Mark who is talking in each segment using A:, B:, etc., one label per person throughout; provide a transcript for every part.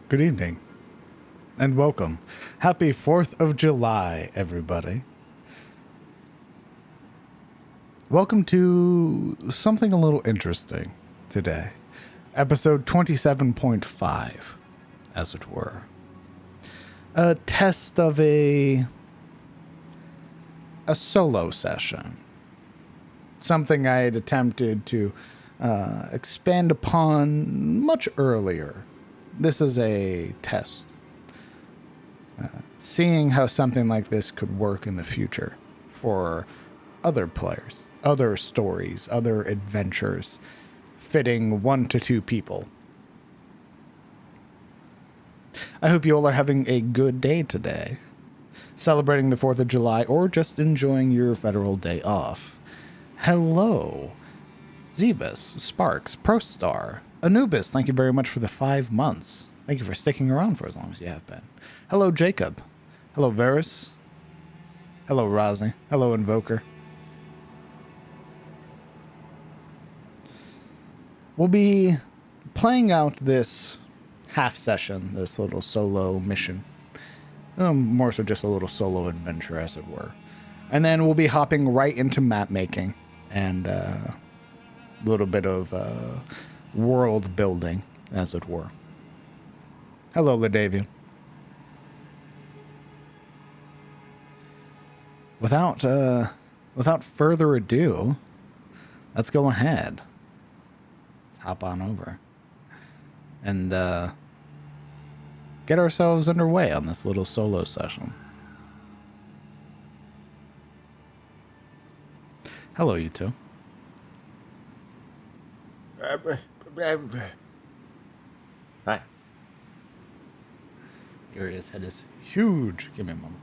A: Good evening, and welcome. Happy 4th of July, everybody. Welcome to something a little interesting today. Episode 27.5, as it were. A test of a solo session. Something I had attempted to expand upon much earlier. This is a test. Seeing how something like this could work in the future for other players, other stories, other adventures, fitting 1 to 2 people. I hope you all are having a good day today, celebrating the 4th of July, or just enjoying your federal day off. Hello, Zebus, Sparks, ProStar, Anubis, thank you very much for the 5 months. Thank you for sticking around for as long as you have been. Hello, Jacob. Hello, Varus. Hello, Rosny. Hello, Invoker. We'll be playing out this half session, this little solo mission. More so just a little solo adventure, as it were. And then we'll be hopping right into map making and a little bit of world building, as it were. Hello, Ladavian. Without further ado, let's go ahead. Let's hop on over and get ourselves underway on this little solo session. Hello, you two.
B: Hi.
A: Uria's head is huge. Give me a moment.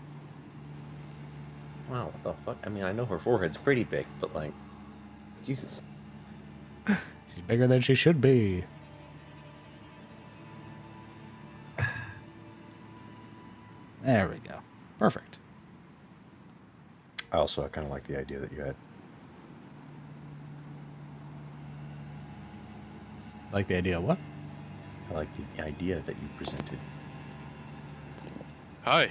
B: Wow, what the fuck? I mean, I know her forehead's pretty big, but like, Jesus.
A: She's bigger than she should be. There we go. Perfect.
C: I kind of like the idea that you had.
A: Like the idea of what?
C: I like the idea that you presented.
D: Hi.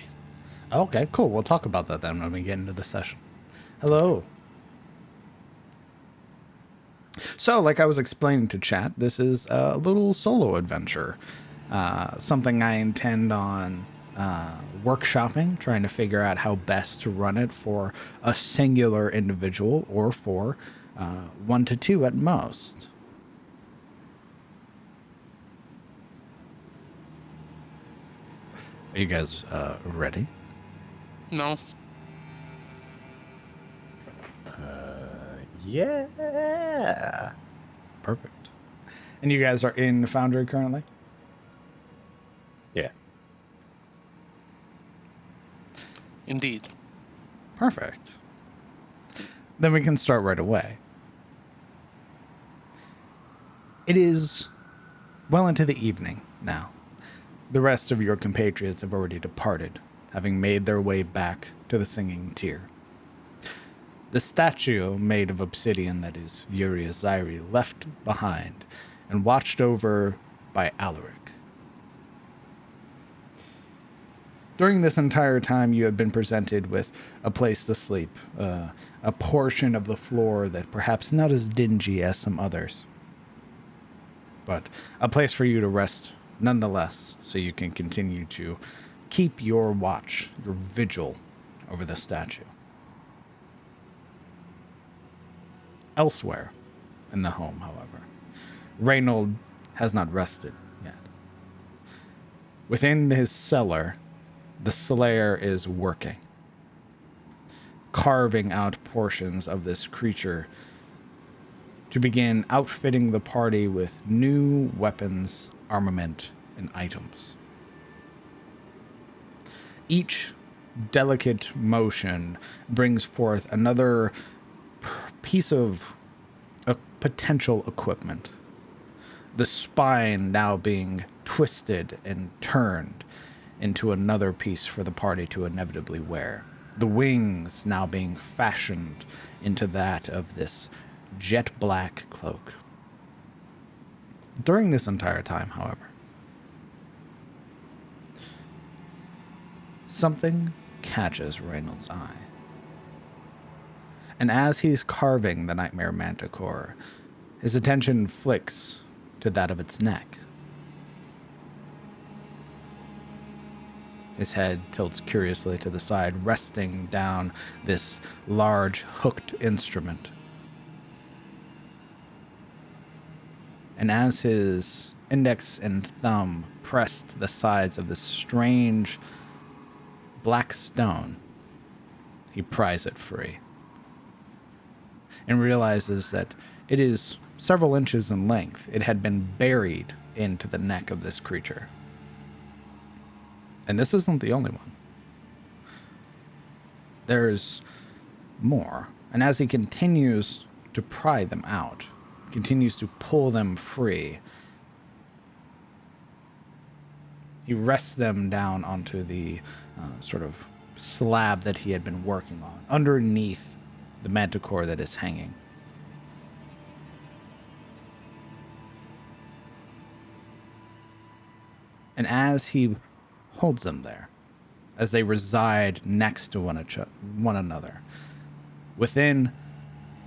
A: Okay, cool. We'll talk about that then when we get into the session. Hello. So, like I was explaining to chat, this is a little solo adventure. Something I intend on workshopping, trying to figure out how best to run it for a singular individual or for 1 to 2 at most. Are you guys ready?
D: No.
C: Yeah.
A: Perfect. And you guys are in Foundry currently?
C: Yeah.
D: Indeed.
A: Perfect. Then we can start right away. It is well into the evening now. The rest of your compatriots have already departed, having made their way back to the Singing Tier. The statue made of obsidian that is Urias Zairi left behind and watched over by Alaric. During this entire time, you have been presented with a place to sleep, a portion of the floor that perhaps not as dingy as some others, but a place for you to rest nonetheless, so you can continue to keep your watch, your vigil over the statue. Elsewhere in the home, however, Reynold has not rested yet. Within his cellar, the Slayer is working, carving out portions of this creature to begin outfitting the party with new weapons, armament, and items. Each delicate motion brings forth another piece of potential equipment. The spine now being twisted and turned into another piece for the party to inevitably wear. The wings now being fashioned into that of this jet black cloak. During this entire time, however, something catches Reynolds' eye. And as he's carving the nightmare manticore, his attention flicks to that of its neck. His head tilts curiously to the side, resting down this large hooked instrument. And as his index and thumb press to the sides of this strange black stone, he pries it free and realizes that it is several inches in length. It had been buried into the neck of this creature. And this isn't the only one. There's more. And as he continues to pry them out, continues to pull them free, he rests them down onto the sort of slab that he had been working on, underneath the manticore that is hanging. And as he holds them there, as they reside next to one another, within,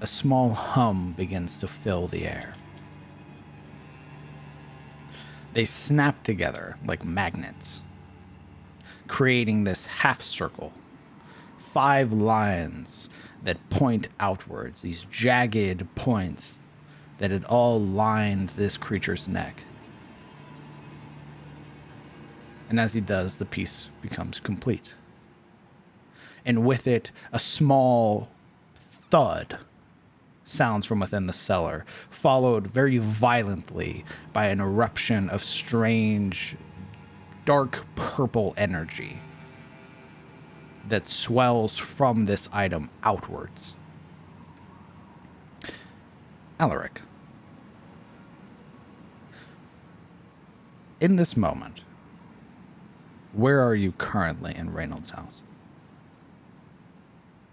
A: a small hum begins to fill the air. They snap together like magnets, creating this half circle, 5 lines that point outwards, these jagged points that had all lined this creature's neck. And as he does, the piece becomes complete. And with it, a small thud sounds from within the cellar, followed very violently by an eruption of strange, dark purple energy that swells from this item outwards. Alaric, in this moment, where are you currently in Reynolds' house?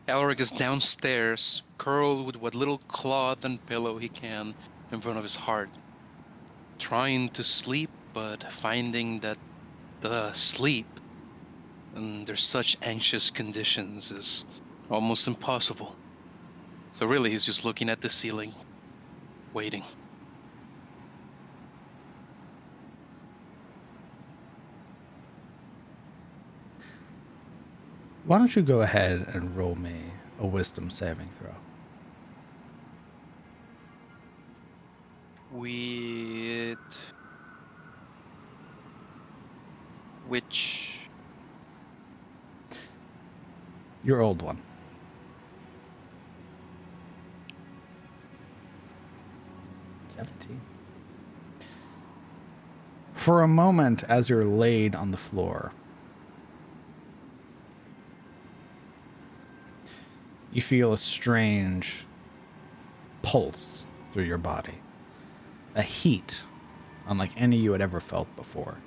D: Alaric is downstairs, curled with what little cloth and pillow he can in front of his heart. Trying to sleep, but finding that the sleep under such anxious conditions is almost impossible. So really, he's just looking at the ceiling, waiting.
A: Why don't you go ahead and roll me a wisdom saving throw?
D: With which
A: Your old one. 17. For a moment, as you're laid on the floor, you feel a strange pulse through your body. A heat unlike any you had ever felt before.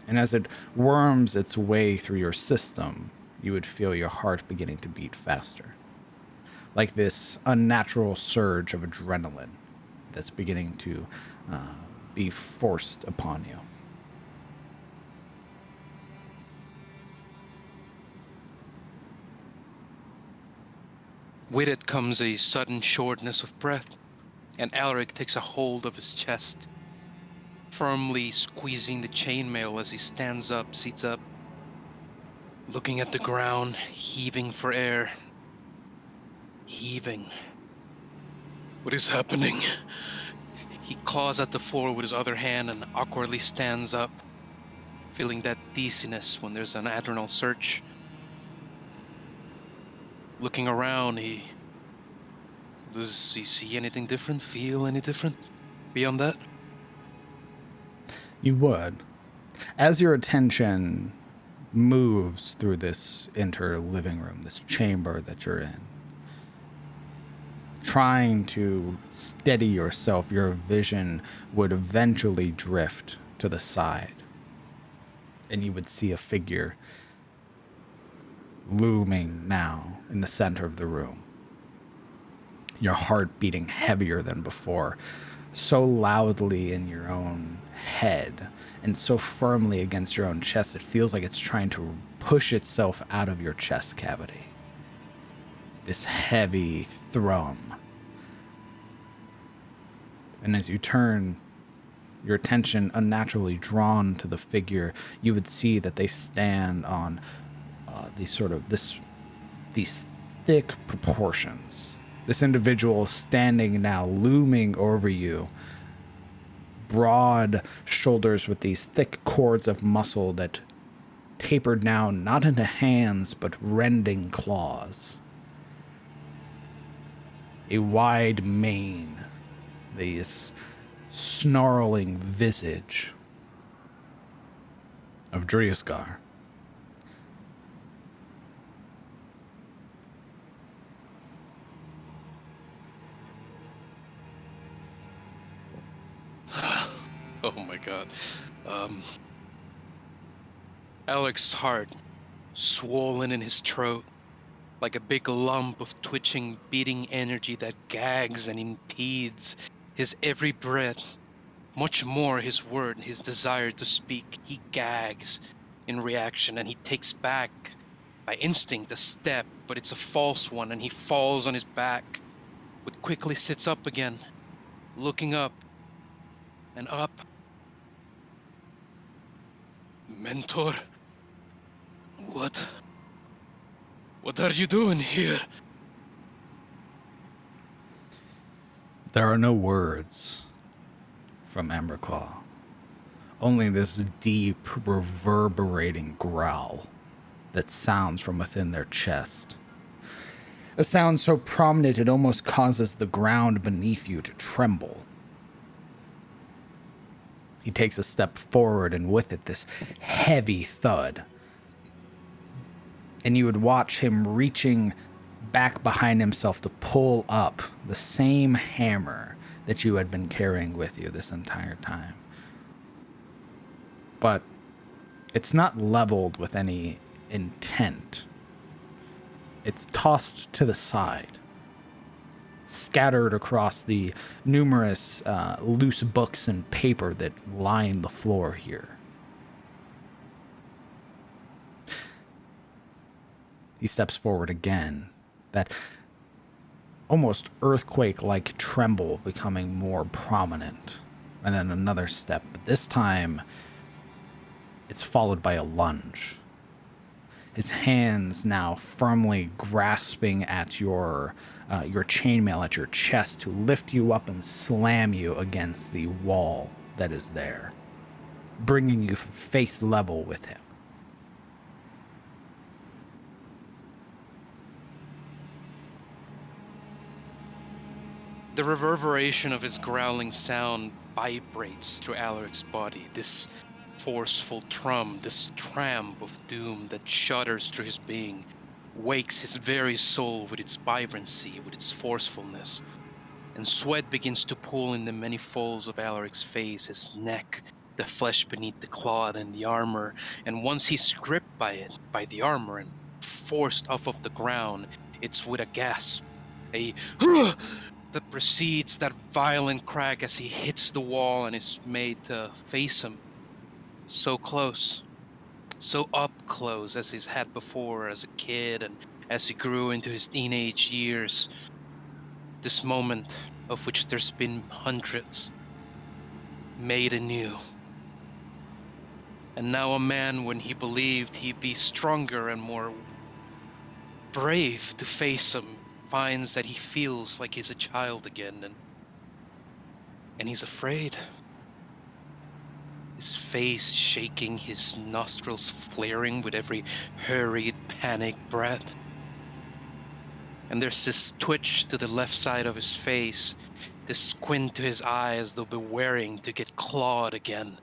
A: And as it worms its way through your system, you would feel your heart beginning to beat faster. Like this unnatural surge of adrenaline that's beginning to be forced upon you.
D: With it comes a sudden shortness of breath, and Alaric takes a hold of his chest, firmly squeezing the chainmail as he stands up, seats up, looking at the ground, heaving for air. Heaving. What is happening? He claws at the floor with his other hand and awkwardly stands up, feeling that dizziness when there's an adrenal surge. Looking around, does he see anything different? Feel any different beyond that?
A: You would. As your attention moves through this inner living room, this chamber that you're in, trying to steady yourself, your vision would eventually drift to the side. And you would see a figure looming now in the center of the room. Your heart beating heavier than before. so loudly in your own head and so firmly against your own chest, it feels like it's trying to push itself out of your chest cavity. This heavy thrum. And as you turn, your attention unnaturally drawn to the figure, you would see that they stand on these thick proportions. This individual standing now, looming over you, broad shoulders with these thick cords of muscle that tapered down not into hands but rending claws. A wide mane, this snarling visage of Driusgar.
D: Oh my god. Alec's heart swollen in his throat, like a big lump of twitching, beating energy that gags and impedes his every breath. Much more his word, his desire to speak. He gags in reaction, and he takes back by instinct a step, but it's a false one, and he falls on his back, but quickly sits up again, looking up and up. Mentor, what are you doing here?
A: There are no words from Amberclaw. Only this deep, reverberating growl that sounds from within their chest. A sound so prominent it almost causes the ground beneath you to tremble. He takes a step forward, and with it, this heavy thud. And you would watch him reaching back behind himself to pull up the same hammer that you had been carrying with you this entire time. But it's not leveled with any intent. It's tossed to the side, scattered across the numerous loose books and paper that line the floor here. He steps forward again, that almost earthquake-like tremble becoming more prominent, and then another step, but this time it's followed by a lunge. His hands now firmly grasping at your chainmail at your chest to lift you up and slam you against the wall that is there, bringing you face level with him.
D: The reverberation of his growling sound vibrates through Alaric's body, this forceful thrum, this tramp of doom that shudders through his being, wakes his very soul with its vibrancy, with its forcefulness. And sweat begins to pool in the many folds of Alaric's face, his neck, the flesh beneath the cloth and the armor. And once he's gripped by it, by the armor, and forced off of the ground, it's with a gasp, a that precedes that violent crack as he hits the wall and is made to face him. So close, so up close as he's had before as a kid and as he grew into his teenage years. This moment, of which there's been hundreds, made anew. And now a man, when he believed he'd be stronger and more brave to face him, finds that he feels like he's a child again, and he's afraid. His face shaking, his nostrils flaring with every hurried, panicked breath. And there's this twitch to the left side of his face, this squint to his eye as though bewaring to get clawed again.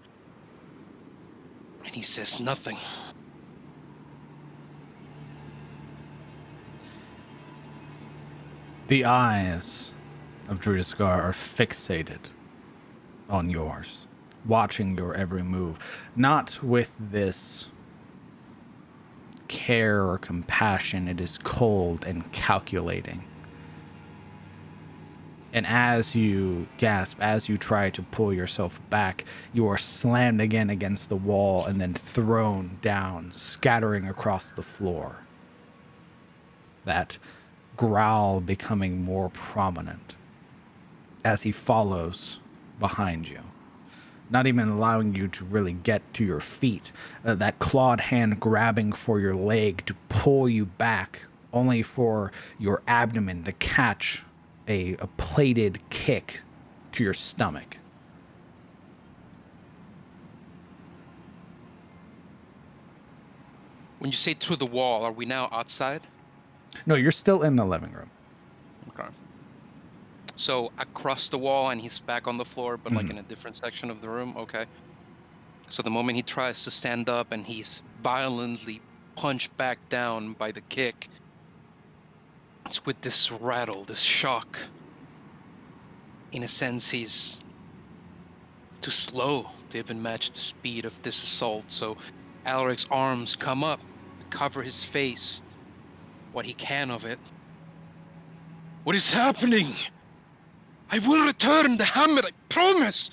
D: And he says nothing.
A: The eyes of Driusgar are fixated on yours, watching your every move, not with this care or compassion. It is cold and calculating. And as you gasp, as you try to pull yourself back, you are slammed again against the wall and then thrown down, scattering across the floor. That growl becoming more prominent as he follows behind you, not even allowing you to really get to your feet. That clawed hand grabbing for your leg to pull you back, only for your abdomen to catch a plated kick to your stomach.
D: When you say through the wall, are we now outside?
A: No, you're still in the living room.
D: Okay. So across the wall and he's back on the floor, but like
A: Mhm.
D: in a different section of the room? Okay. So the moment he tries to stand up and he's violently punched back down by the kick, it's with this rattle, this shock. In a sense, he's too slow to even match the speed of this assault. So Alaric's arms come up, cover his face, what he can of it. What is happening? I will return the hammer, I promise!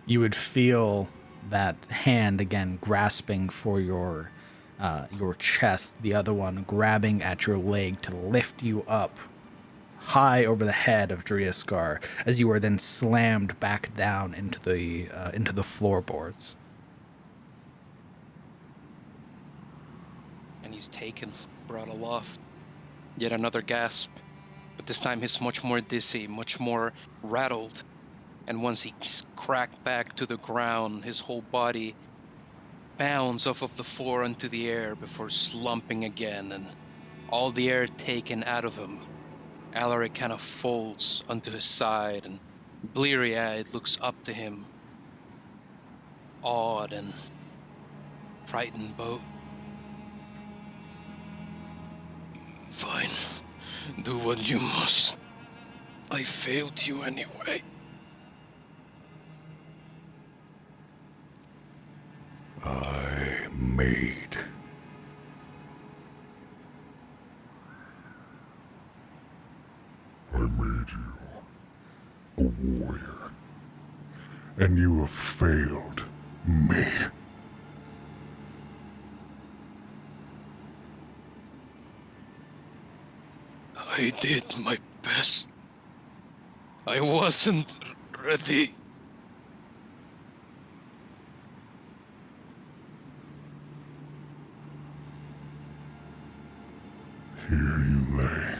A: You would feel that hand again grasping for your chest, the other one grabbing at your leg to lift you up high over the head of Driaskar as you are then slammed back down into the floorboards.
D: And he's taken, brought aloft. Yet another gasp, but this time he's much more dizzy, much more rattled. And once he's cracked back to the ground, his whole body bounds off of the floor into the air before slumping again, and all the air taken out of him. Alaric kind of folds onto his side and bleary-eyed looks up to him, awed and frightened both. Fine, do what you must. I failed you anyway.
C: I made. I made you a warrior, and you have failed me.
D: I did my best. I wasn't ready.
C: Here you lay,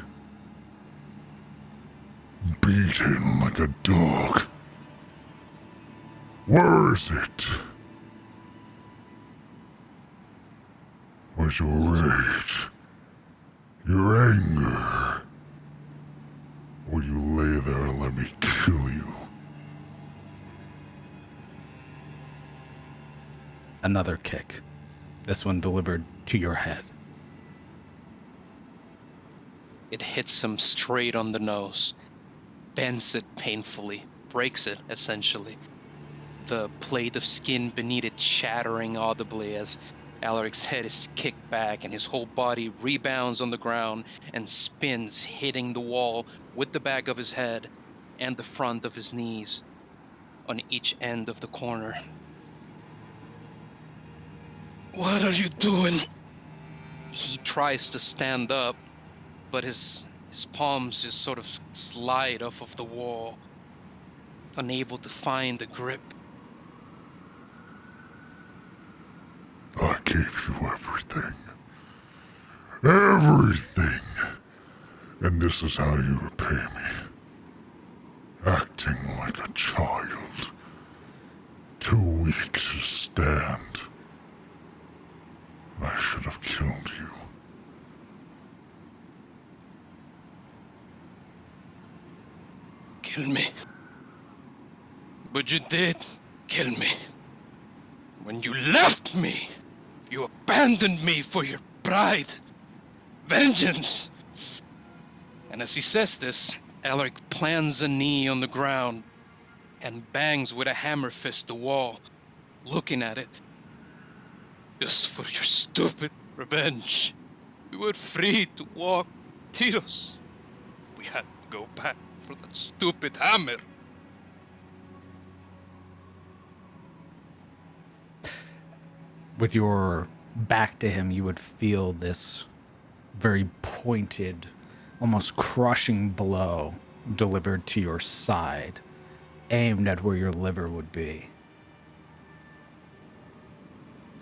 C: beaten like a dog. Where is it? Where's your rage? Your anger? Will you lay there and let me kill you?
A: Another kick, this one delivered to your head.
D: It hits him straight on the nose, bends it painfully, breaks it essentially. The plate of skin beneath it shattering audibly as Alaric's head is kicked back and his whole body rebounds on the ground and spins, hitting the wall with the back of his head and the front of his knees on each end of the corner. What are you doing? He tries to stand up, but his palms just sort of slide off of the wall, unable to find a grip.
C: I gave you everything. Everything! And this is how you repay me. Acting like a child. Too weak to stand. I should have killed you.
D: Kill me. But you did kill me. When you left me, you abandoned me for your pride, vengeance. And as he says this, Alaric plants a knee on the ground and bangs with a hammer fist the wall, looking at it. Just for your stupid revenge. You were free to walk Tiros. We had to go back for that stupid hammer.
A: With your back to him, you would feel this very pointed, almost crushing blow delivered to your side, aimed at where your liver would be.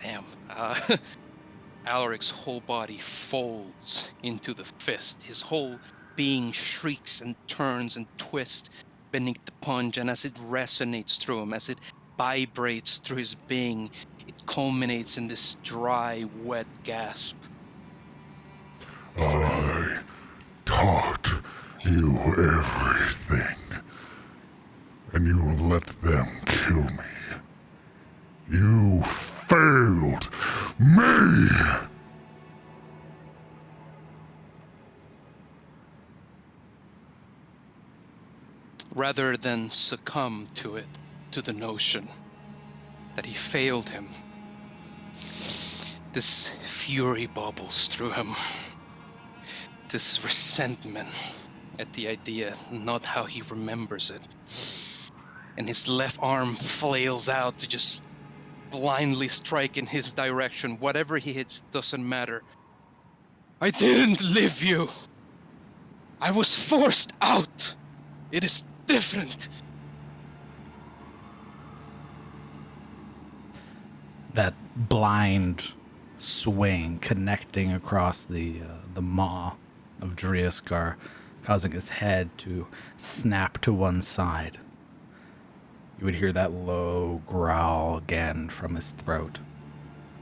D: Damn. Alaric's whole body folds into the fist. His whole being shrieks and turns and twists beneath the punch, and as it resonates through him, as it vibrates through his being, it culminates in this dry, wet gasp.
C: I taught you everything, and you let them kill me. You failed me!
D: Rather than succumb to it, to the notion that he failed him, this fury bubbles through him. This resentment at the idea, not how he remembers it. And his left arm flails out to just blindly strike in his direction. Whatever he hits doesn't matter. I didn't leave you. I was forced out. It is different.
A: That blind swing connecting across the maw of Driaskar, causing his head to snap to one side. You would hear that low growl again from his throat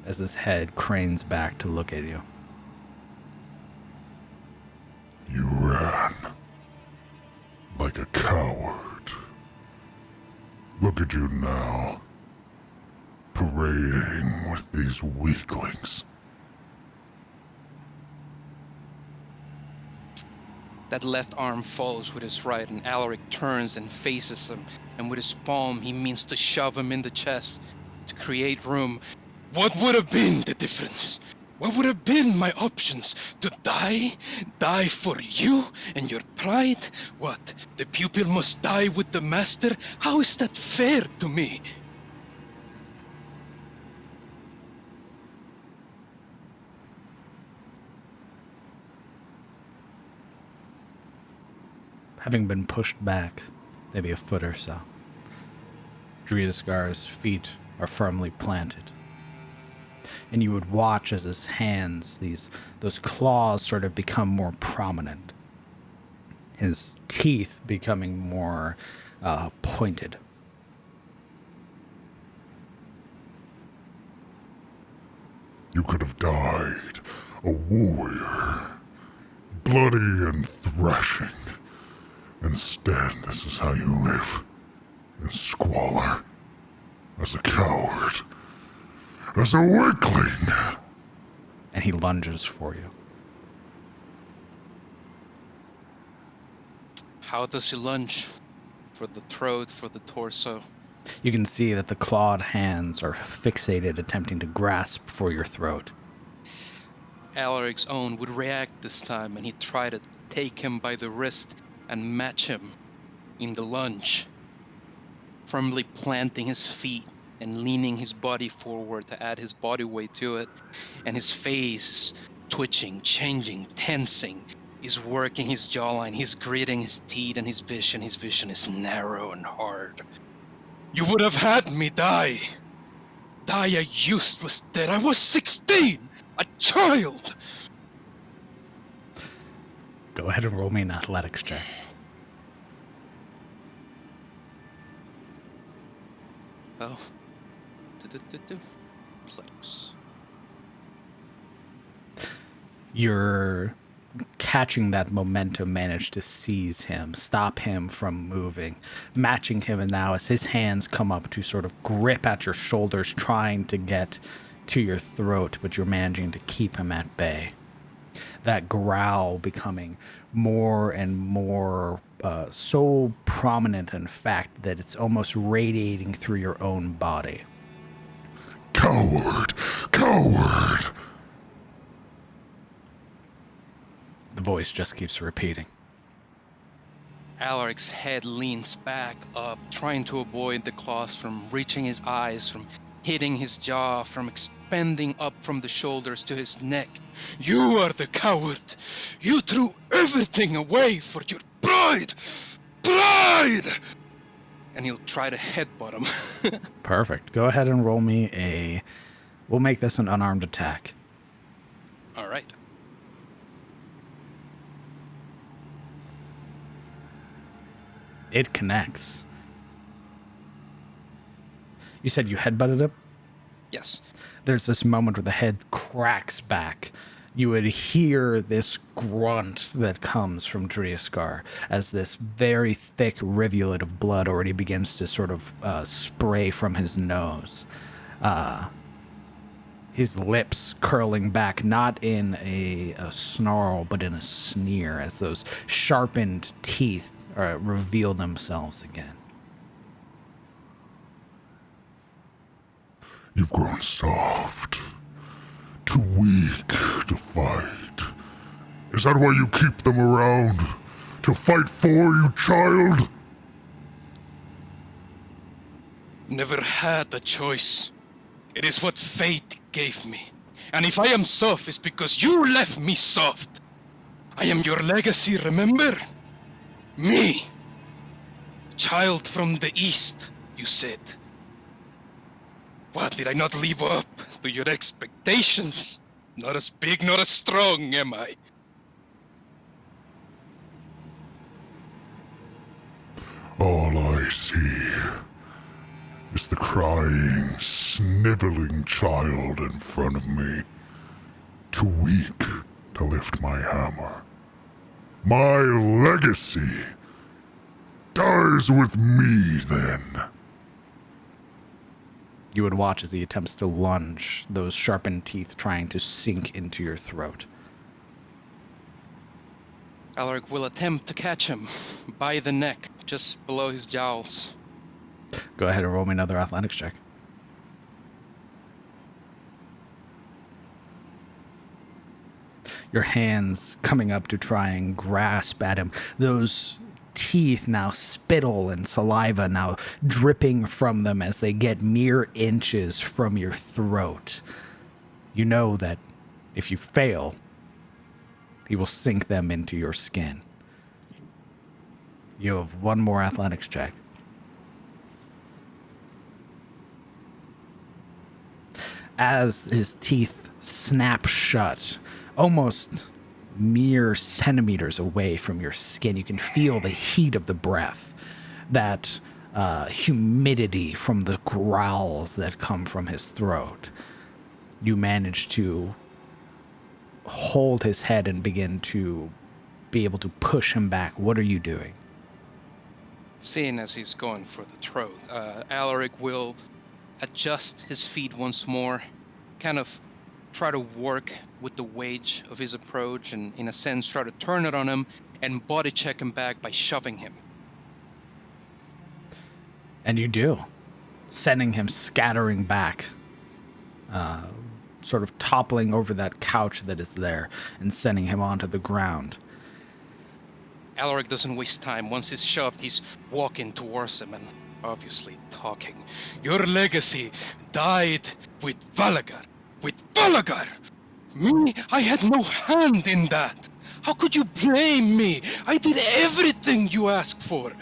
A: as his head cranes back to look at you.
C: You ran like a coward. Look at you now, parading with these weaklings.
D: That left arm follows with his right, and Alaric turns and faces him, and with his palm he means to shove him in the chest to create room. What would have been the difference? What would have been my options? To die? Die for you and your pride? What? The pupil must die with the master? How is that fair to me?
A: Having been pushed back maybe a foot or so, Driaskar's feet are firmly planted. And you would watch as his hands, those claws sort of become more prominent. His teeth becoming more pointed.
C: You could have died a warrior, bloody and thrashing. Instead, this is how you live, in squalor, as a coward, as a weakling.
A: And he lunges for you.
D: How does he lunge? For the throat, for the torso?
A: You can see that the clawed hands are fixated, attempting to grasp for your throat.
D: Alaric's own would react this time, and he'd try to take him by the wrist and match him in the lunge, firmly planting his feet and leaning his body forward to add his body weight to it. And his face is twitching, changing, tensing. He's working his jawline, he's gritting his teeth, and his vision is narrow and hard. You would have had me die. Die a useless death. I was 16, a child.
A: Go ahead and roll me an athletics check.
D: Oh. Athletics.
A: You're catching that momentum, manage to seize him, stop him from moving, matching him, and now as his hands come up to sort of grip at your shoulders, trying to get to your throat, but you're managing to keep him at bay. That growl becoming more and more so prominent, in fact, that it's almost radiating through your own body.
C: Coward! Coward!
A: The voice just keeps repeating.
D: Alaric's head leans back up, trying to avoid the claws from reaching his eyes, from hitting his jaw, from expanding up from the shoulders to his neck. You are the coward! You threw everything away for your pride! Pride! And he'll try to headbutt him.
A: Perfect. Go ahead and roll me a... We'll make this an unarmed attack.
D: All right.
A: It connects. You said you headbutted him?
D: Yes.
A: There's this moment where the head cracks back. You would hear this grunt that comes from Driaskar as this very thick rivulet of blood already begins to sort of spray from his nose. His lips curling back, not in a snarl, but in a sneer, as those sharpened teeth reveal themselves again.
C: You've grown soft. Too weak to fight. Is that why you keep them around? To fight for, you child?
D: Never had a choice. It is what fate gave me. And if I am soft, it's because you left me soft. I am your legacy, remember? Me. Child from the East, you said. What, did I not live up to your expectations? Not as big, not as strong, am I?
C: All I see is the crying, sniveling child in front of me. Too weak to lift my hammer. My legacy dies with me then.
A: You would watch as he attempts to lunge, those sharpened teeth trying to sink into your throat.
D: Alaric will attempt to catch him by the neck, just below his jowls.
A: Go ahead and roll me another athletics check. Your hands coming up to try and grasp at him. Those teeth now spittle and saliva now dripping from them as they get mere inches from your throat. You know that if you fail, he will sink them into your skin. You have one more athletics check. As his teeth snap shut, almost mere centimeters away from your skin, you can feel the heat of the breath, that humidity from the growls that come from his throat. You manage to hold his head and begin to be able to push him back. What are you doing?
D: Seeing as he's going for the throat, Alaric will adjust his feet once more, kind of try to work with the weight of his approach and, in a sense, try to turn it on him and body check him back by shoving him.
A: And you do, sending him scattering back, sort of toppling over that couch that is there and sending him onto the ground.
D: Alaric doesn't waste time. Once he's shoved, he's walking towards him and obviously talking. Your legacy died with Valagar. With Valagar! Me? I had no hand in that. How could you blame me? I did everything you asked for.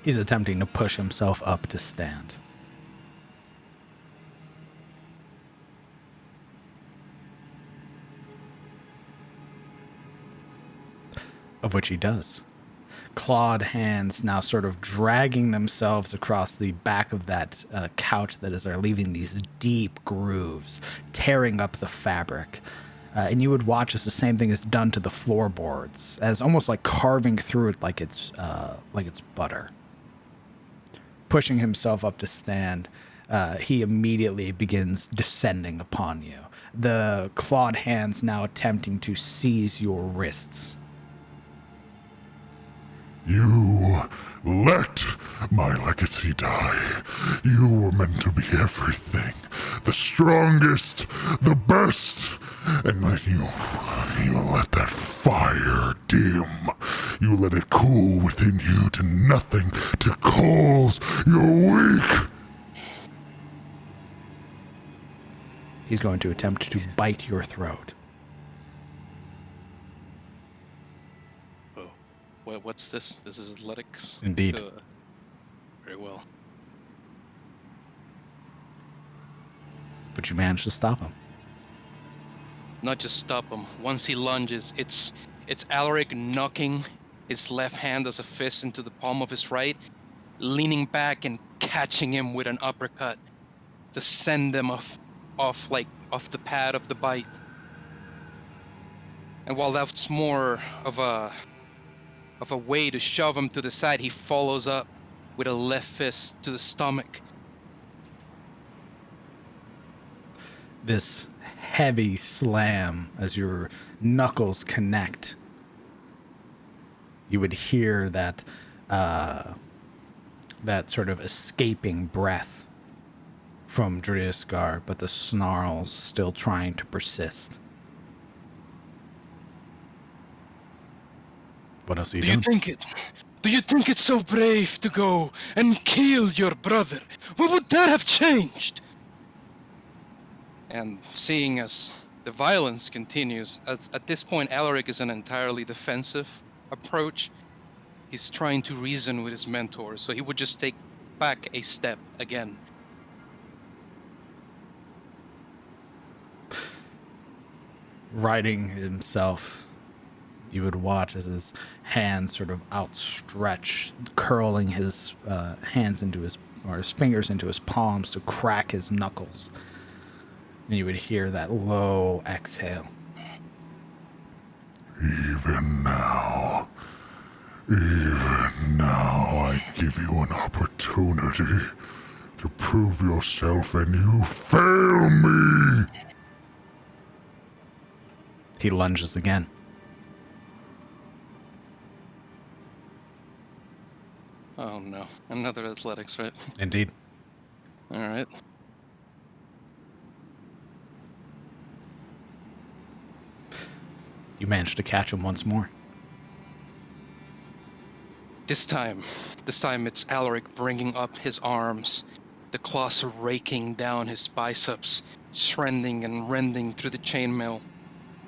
A: He's attempting to push himself up to stand. Of which he does. Clawed hands now sort of dragging themselves across the back of that couch that is there, leaving these deep grooves, tearing up the fabric. And you would watch as the same thing is done to the floorboards, as almost like carving through it like it's butter. Pushing himself up to stand, he immediately begins descending upon you. The clawed hands now attempting to seize your wrists.
C: You let my legacy die. You were meant to be everything. The strongest, the best. And then you let that fire dim. You let it cool within you to nothing, to coals. You're weak.
A: He's going to attempt to bite your throat.
D: Oh, what's this? This is athletics.
A: Indeed.
D: Very well.
A: But you managed to stop him.
D: Not just stop him. Once he lunges, it's Alaric knocking his left hand as a fist into the palm of his right, leaning back and catching him with an uppercut to send him off the pad of the bite. And while that's more of a way to shove him to the side, he follows up with a left fist to the stomach.
A: This heavy slam as your knuckles connect. You would hear that sort of escaping breath from Driasgar, but the snarls still trying to persist. What else are you doing?
D: Do you think it's so brave to go and kill your brother? What would that have changed? And seeing as the violence continues, as at this point Alaric is an entirely defensive approach. He's trying to reason with his mentor, so he would just take back a step again.
A: Riding himself, you would watch as his hands sort of outstretched, curling his hands into his fingers into his palms to crack his knuckles. And you would hear that low exhale.
C: Even now, I give you an opportunity to prove yourself, and you fail me.
A: He lunges again.
D: Oh no, another athletics, right?
A: Indeed.
D: All right.
A: You managed to catch him once more.
D: This time it's Alaric bringing up his arms, the claws raking down his biceps, rending and rending through the chainmail,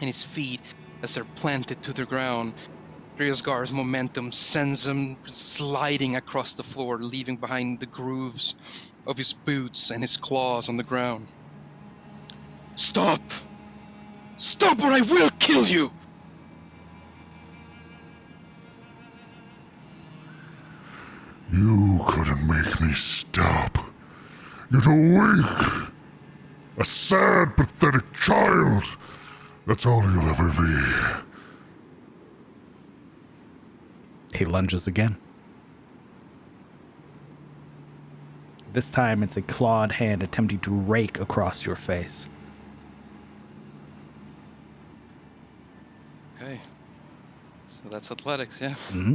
D: and his feet, as they're planted to the ground, Driasgar's momentum sends him sliding across the floor, leaving behind the grooves of his boots and his claws on the ground. Stop! Stop or I will kill you!
C: You couldn't make me stop. You're too weak. A sad, pathetic child. That's all you'll ever be.
A: He lunges again. This time it's a clawed hand attempting to rake across your face.
D: Okay. So that's athletics, yeah?
A: Mm-hmm.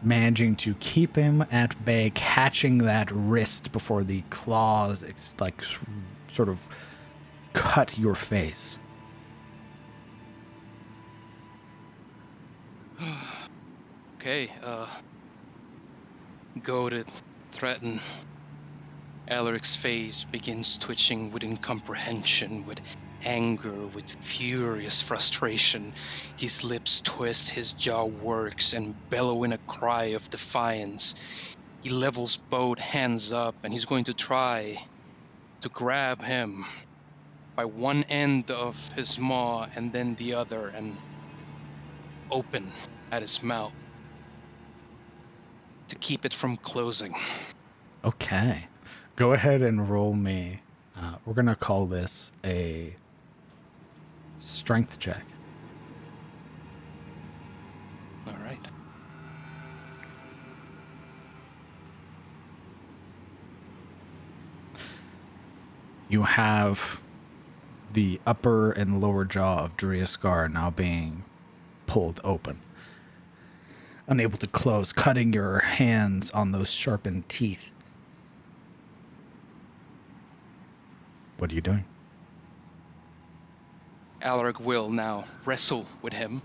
A: Managing to keep him at bay, catching that wrist before the claws sort of cut your face.
D: Okay, goaded, threatened. Alaric's face begins twitching with incomprehension, with anger, with furious frustration. His lips twist, his jaw works, and bellowing a cry of defiance. He levels both hands up, and he's going to try to grab him by one end of his maw and then the other, and open at his mouth to keep it from closing.
A: Okay. Go ahead and roll me. We're going to call this a strength check.
D: All right.
A: You have the upper and lower jaw of Driaskar now being pulled open. Unable to close, cutting your hands on those sharpened teeth. What are you doing?
D: Alaric will now wrestle with him,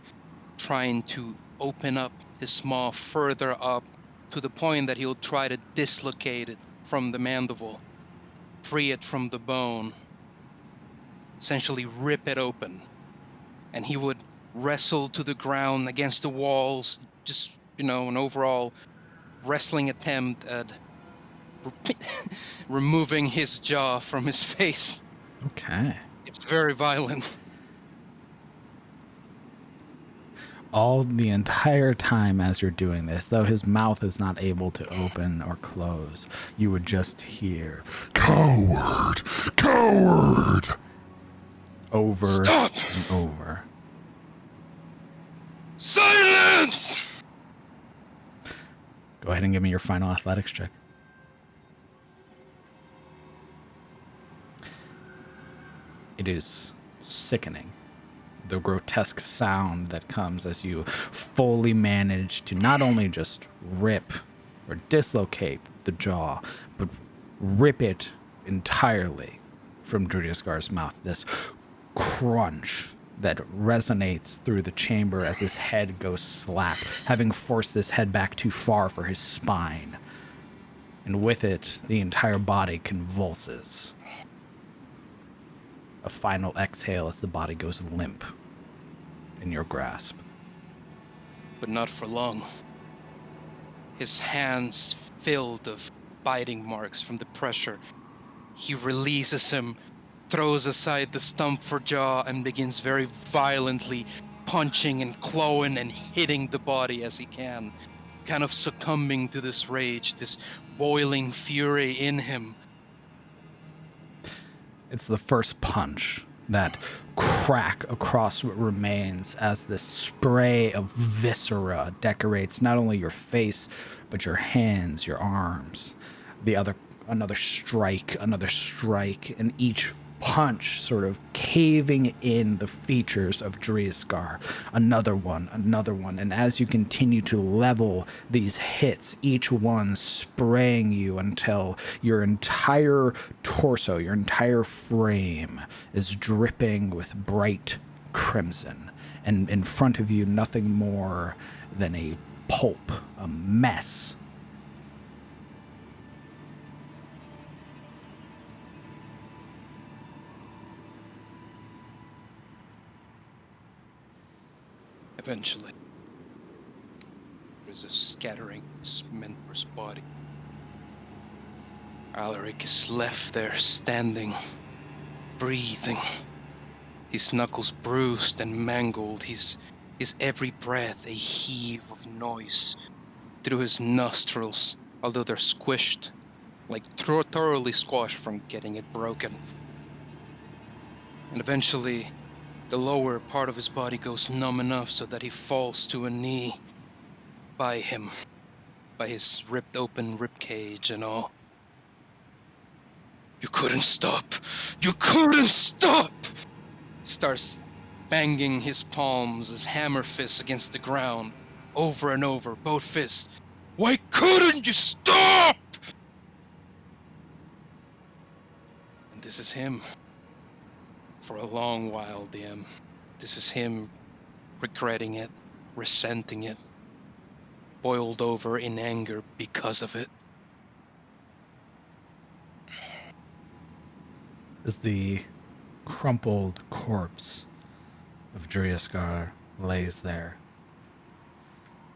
D: trying to open up his maw further up to the point that he'll try to dislocate it from the mandible, free it from the bone, essentially rip it open. And he would wrestle to the ground against the walls, just, an overall wrestling attempt at removing his jaw from his face.
A: Okay.
D: It's very violent.
A: All the entire time as you're doing this, though his mouth is not able to open or close, you would just hear
C: Coward! Coward!
A: over
D: Stop!
A: and over.
D: Silence!
A: Go ahead and give me your final athletics check. It is sickening. The grotesque sound that comes as you fully manage to not only just rip or dislocate the jaw, but rip it entirely from Drudiaskar's mouth. This crunch that resonates through the chamber as his head goes slack, having forced his head back too far for his spine. And with it, the entire body convulses. A final exhale as the body goes limp in your grasp.
D: But not for long. His hands filled of biting marks from the pressure. He releases him, throws aside the stump for jaw, and begins very violently punching and clawing and hitting the body as he can, kind of succumbing to this rage, this boiling fury in him.
A: It's the first punch, that crack across what remains as this spray of viscera decorates not only your face, but your hands, your arms. Another strike, and each punch sort of caving in the features of Driaskar. Another one, and as you continue to level these hits, each one spraying you until your entire torso, your entire frame is dripping with bright crimson, and in front of you nothing more than a pulp, a mess.
D: Eventually, there's a scattering of his mentor's body. Alaric is left there standing, breathing, his knuckles bruised and mangled, his every breath a heave of noise through his nostrils, although they're squished, like thoroughly squashed from getting it broken. And eventually, the lower part of his body goes numb enough so that he falls to a knee by him, by his ripped open ribcage and all. You couldn't stop! You couldn't stop! Starts banging his palms, his hammer fists against the ground, over and over, both fists. Why couldn't you stop? And this is him. For a long while, DM. This is him regretting it, resenting it, boiled over in anger because of it.
A: As the crumpled corpse of Driaskar lays there,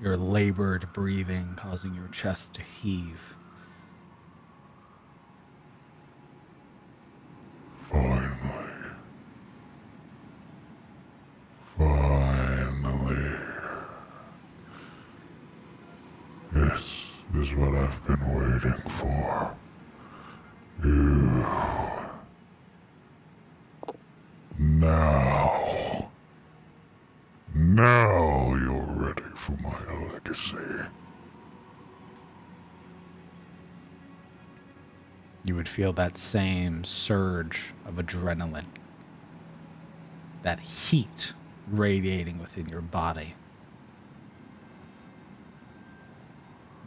A: your labored breathing causing your chest to heave.
C: Finally. This is what I've been waiting for. You. Now you're ready for my legacy.
A: You would feel that same surge of adrenaline, that heat radiating within your body.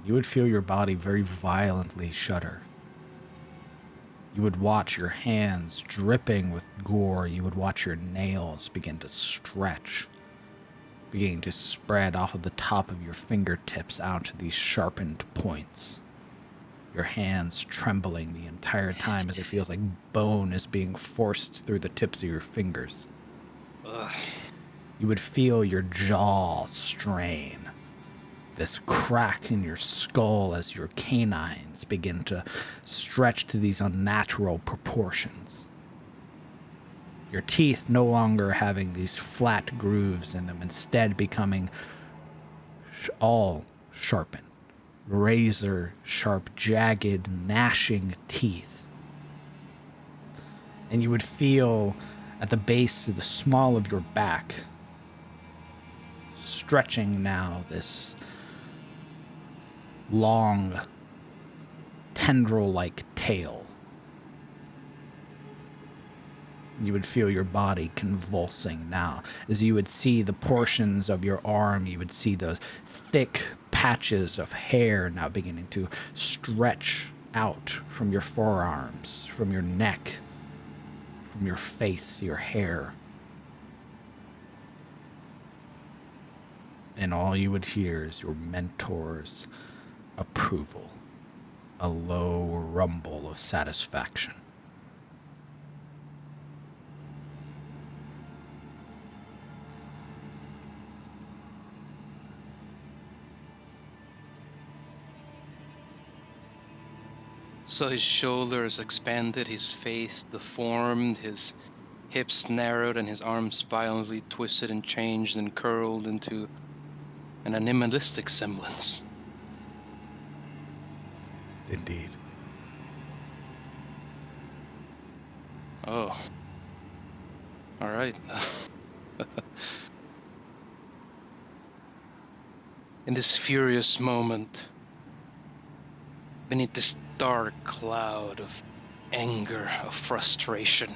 A: You would feel your body very violently shudder. You would watch your hands dripping with gore. You would watch your nails begin to stretch, beginning to spread off of the top of your fingertips out to these sharpened points. Your hands trembling the entire time as it feels like bone is being forced through the tips of your fingers.
D: Ugh.
A: You would feel your jaw strain. This crack in your skull as your canines begin to stretch to these unnatural proportions. Your teeth no longer having these flat grooves in them, instead becoming all sharpened. Razor sharp, jagged, gnashing teeth. And you would feel at the base of the small of your back, stretching now this long, tendril-like tail. You would feel your body convulsing now. As you would see the portions of your arm, you would see those thick patches of hair now beginning to stretch out from your forearms, from your neck, from your face, your hair. And all you would hear is your mentor's approval, a low rumble of satisfaction.
D: So his shoulders expanded, his face deformed, his hips narrowed, and his arms violently twisted and changed and curled into an animalistic semblance.
A: Indeed.
D: Oh. All right. In this furious moment, beneath this dark cloud of anger, of frustration,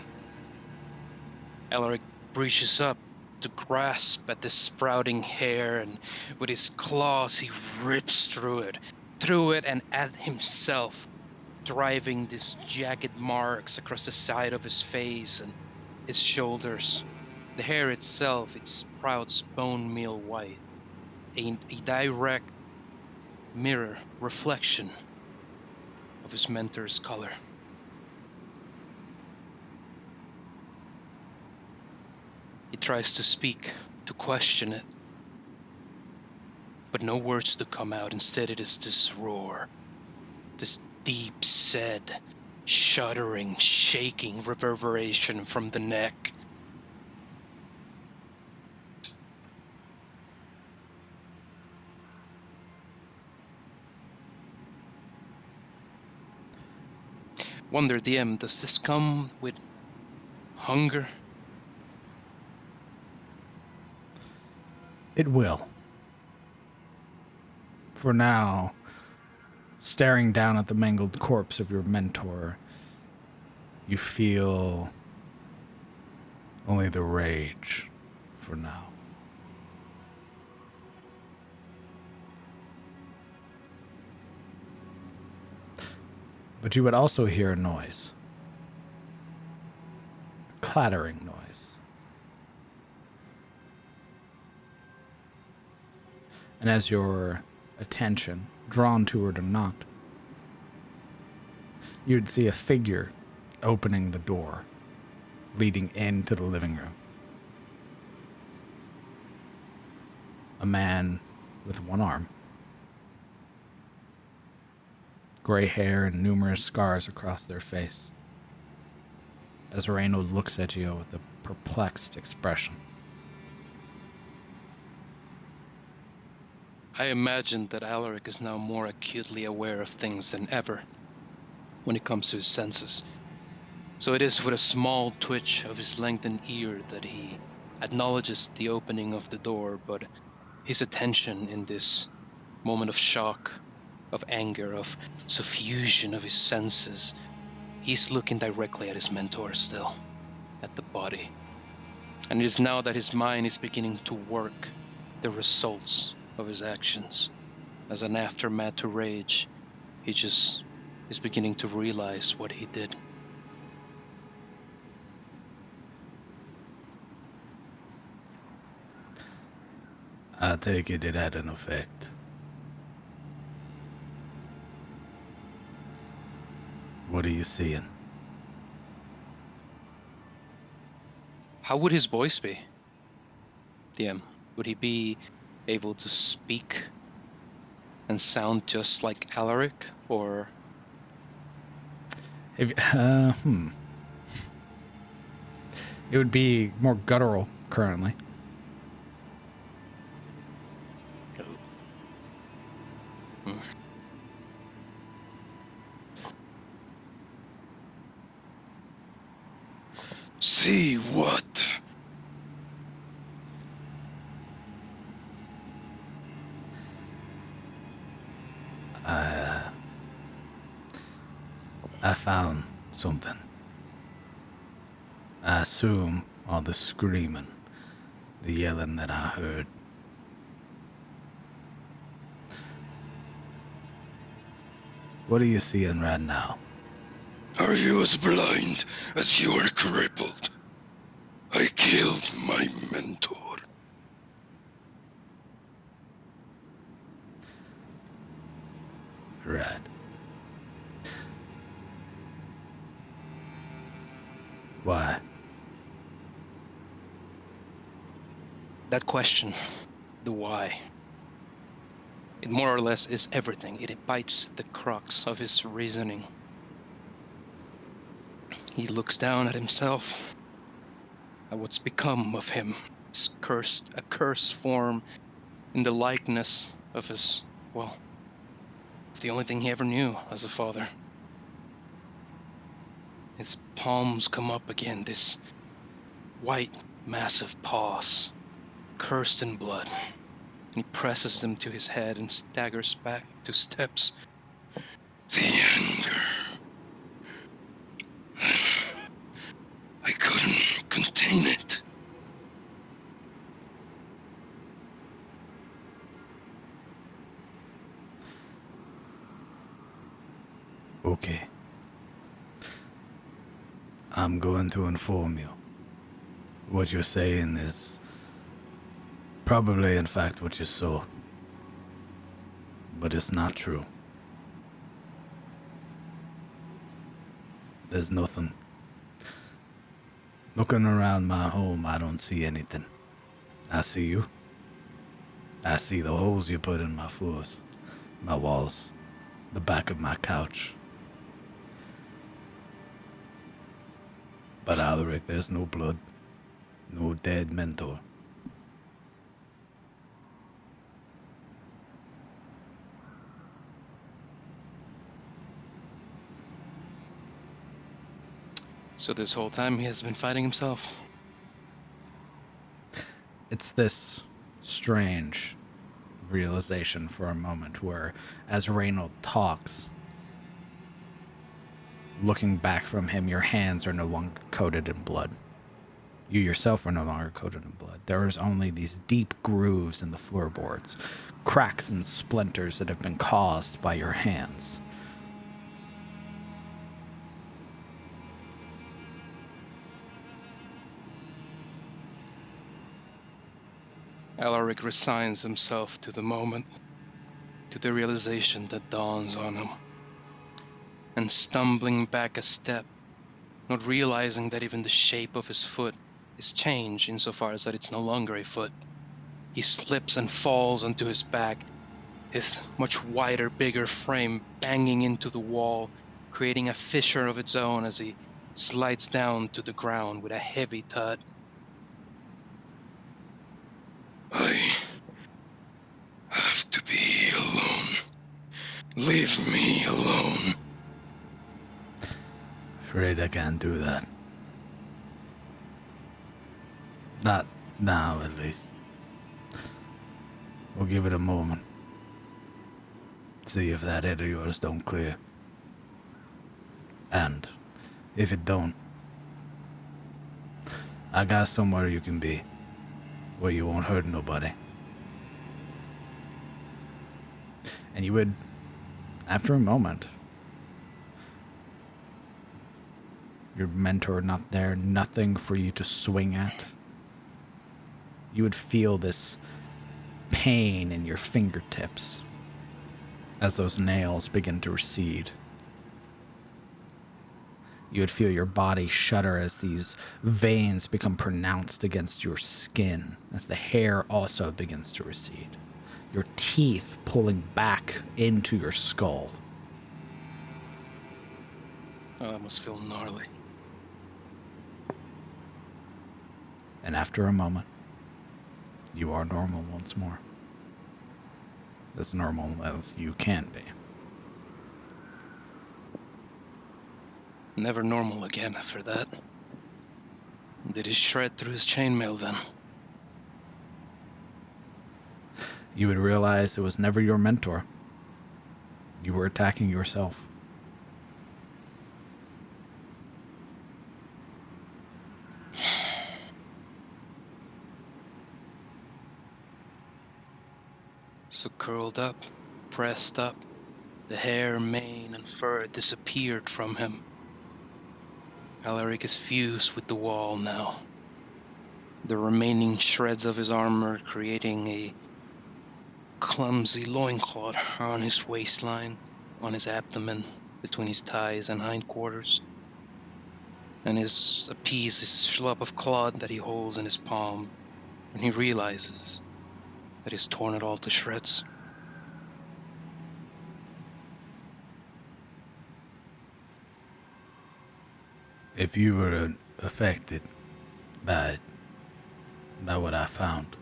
D: Alaric reaches up to grasp at the sprouting hair, and with his claws he rips through it and at himself, driving these jagged marks across the side of his face and his shoulders. The hair itself, it sprouts bone meal white, a direct mirror reflection of his mentor's color. He tries to speak, to question it, but no words to come out. Instead, it is this roar, this deep-set, shuddering, shaking reverberation from the neck. Wonder, DM, does this come with hunger?
A: It will. For now, staring down at the mangled corpse of your mentor, you feel only the rage for now. But you would also hear a noise. A clattering noise. And as your attention, drawn to it or not, you'd see a figure opening the door leading into the living room. A man with one arm. Gray hair and numerous scars across their face. As Reynolds looks at you with a perplexed expression.
D: I imagine that Alaric is now more acutely aware of things than ever when it comes to his senses. So it is with a small twitch of his lengthened ear that he acknowledges the opening of the door, but his attention in this moment of shock, of anger, of suffusion of his senses He's looking directly at his mentor still, at the body. And it is now that his mind is beginning to work the results of his actions. As an aftermath to rage, he just is beginning to realize what he did.
A: I take it had an effect. What are you seeing?
D: How would his voice be, DM? Would he be able to speak and sound just like Alaric, or
A: If, It would be more guttural currently.
E: See what?
A: I found something. I assume all the screaming, the yelling that I heard. What are you seeing right now?
E: Are you as blind as you are crippled? I killed my mentor.
A: Right. Why?
D: that question, the why? It more or less is everything. It bites the crux of his reasoning. He looks down at himself, at what's become of him. His cursed, a curse form in the likeness of his, well, the only thing he ever knew as a father. His palms come up again, this white, massive paws, cursed in blood. He presses them to his head and staggers back 2 steps.
E: The anger. I couldn't contain it.
A: Okay. I'm going to inform you. What you're saying is probably, in fact, what you saw. But it's not true. There's nothing. Looking around my home, I don't see anything. I see you. I see the holes you put in my floors, my walls, the back of my couch. But Alaric, there's no blood, no dead mentor.
D: So this whole time he has been fighting himself.
A: It's this strange realization for a moment where, as Reynold talks, looking back from him, your hands are no longer coated in blood. You yourself are no longer coated in blood. There is only these deep grooves in the floorboards, cracks and splinters that have been caused by your hands.
D: Alaric resigns himself to the moment, to the realization that dawns on him. And stumbling back a step, not realizing that even the shape of his foot is changed insofar as that it's no longer a foot. He slips and falls onto his back, his much wider, bigger frame banging into the wall, creating a fissure of its own as he slides down to the ground with a heavy thud.
E: I have to be alone. Leave me alone.
A: Afraid I can't do that. Not now, at least. We'll give it a moment. See if that head of yours don't clear. And If it don't, I got somewhere you can be, where you won't hurt nobody. And you would, after a moment, your mentor not there, nothing for you to swing at. You would feel this pain in your fingertips as those nails begin to recede. You would feel your body shudder as these veins become pronounced against your skin, as the hair also begins to recede. Your teeth pulling back into your skull.
D: Oh, that must feel gnarly.
A: And after a moment, you are normal once more. As normal as you can be.
D: Never normal again after that. Did he shred through his chainmail then?
A: You would realize it was never your mentor. You were attacking yourself.
D: So curled up, pressed up, the hair, mane, and fur disappeared from him. Alaric is fused with the wall now. The remaining shreds of his armor creating a clumsy loincloth on his waistline, on his abdomen, between his thighs and hindquarters. And a piece, his schlub of cloth that he holds in his palm, and he realizes that he's torn it all to shreds.
A: If you were affected by what I found,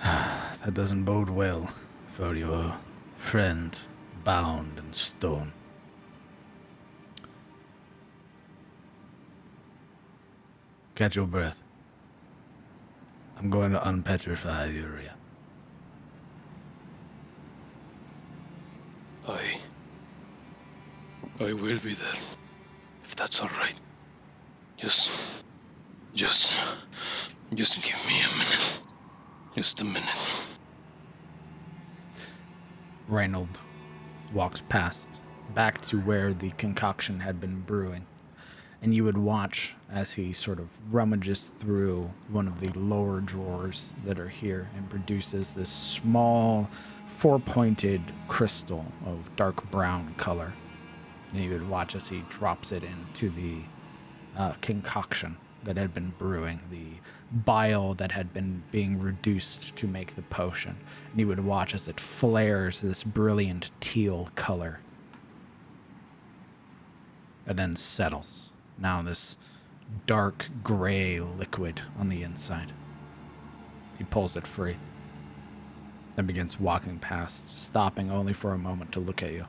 A: that doesn't bode well for your friend bound in stone. Catch your breath. I'm going to unpetrify the area.
E: I will be there, if that's all right. Just give me a minute. Just a minute.
A: Reynold walks past, back to where the concoction had been brewing, and you would watch as he sort of rummages through one of the lower drawers that are here and produces this small, four-pointed crystal of dark brown color. And you would watch as he drops it into the concoction that had been brewing, the bile that had been being reduced to make the potion. And you would watch as it flares this brilliant teal color and then settles. Now this dark gray liquid on the inside. He pulls it free, then begins walking past, stopping only for a moment to look at you.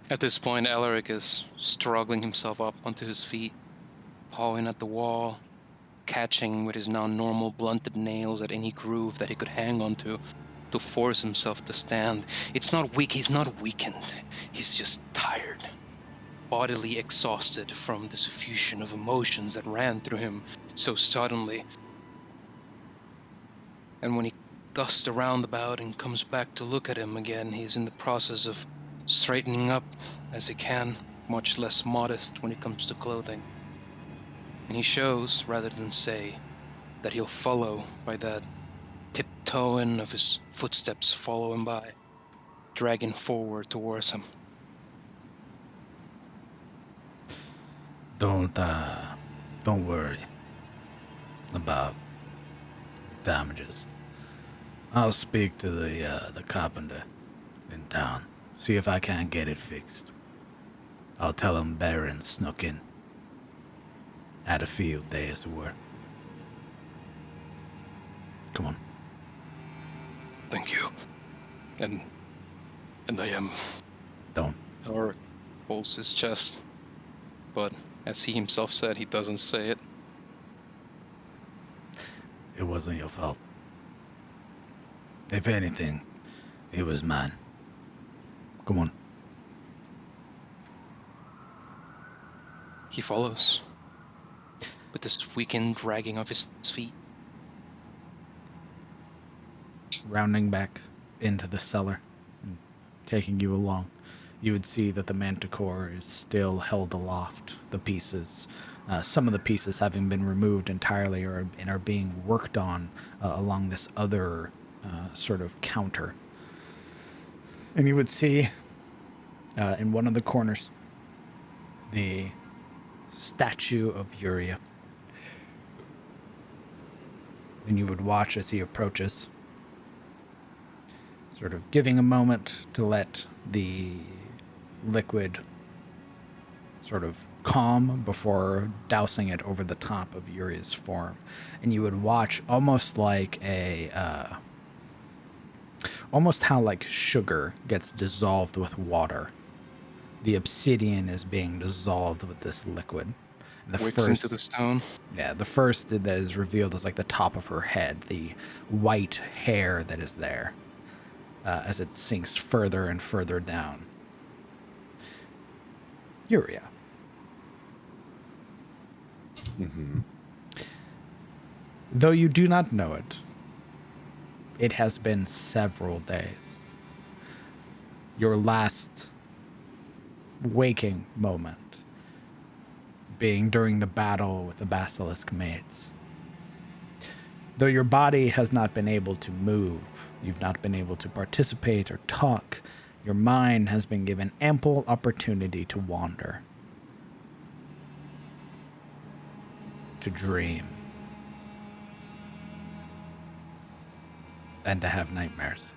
D: At this point, Alaric is struggling himself up onto his feet, pawing at the wall, catching with his now normal blunted nails at any groove that he could hang onto to force himself to stand. It's not weak, he's not weakened. He's just tired, bodily exhausted from the suffusion of emotions that ran through him so suddenly. And when he dusts around about and comes back to look at him again, he's in the process of straightening up as he can, much less modest when it comes to clothing. And he shows, rather than say, that he'll follow by that tiptoeing of his footsteps follow him by, dragging forward towards him.
A: Don't worry about damages. I'll speak to the carpenter in town. See if I can't get it fixed. I'll tell him Baron snuck in. Had a field day, as it were. Come on.
E: Thank you. And I am...
A: Don't.
D: Alaric holds his chest, but as he himself said, he doesn't say it.
A: It wasn't your fault. If anything, it was mine. Come on.
D: He follows with this weakened dragging of his feet.
A: Rounding back into the cellar and taking you along, you would see that the manticore is still held aloft. The pieces, some of the pieces having been removed entirely and are being worked on along this other sort of counter. And you would see in one of the corners the statue of Uria. And you would watch as he approaches, sort of giving a moment to let the liquid sort of calm before dousing it over the top of Uria's form. And you would watch almost like almost how like sugar gets dissolved with water. The obsidian is being dissolved with this liquid. The
D: Wicks into the stone.
A: Yeah, the first that is revealed is like the top of her head, the white hair that is there, as it sinks further and further down. Uria.
B: Mm-hmm.
A: Though you do not know it, it has been several days. Your last waking moment being during the battle with the basilisk maids. Though your body has not been able to move, you've not been able to participate or talk, your mind has been given ample opportunity to wander, to dream, and to have nightmares.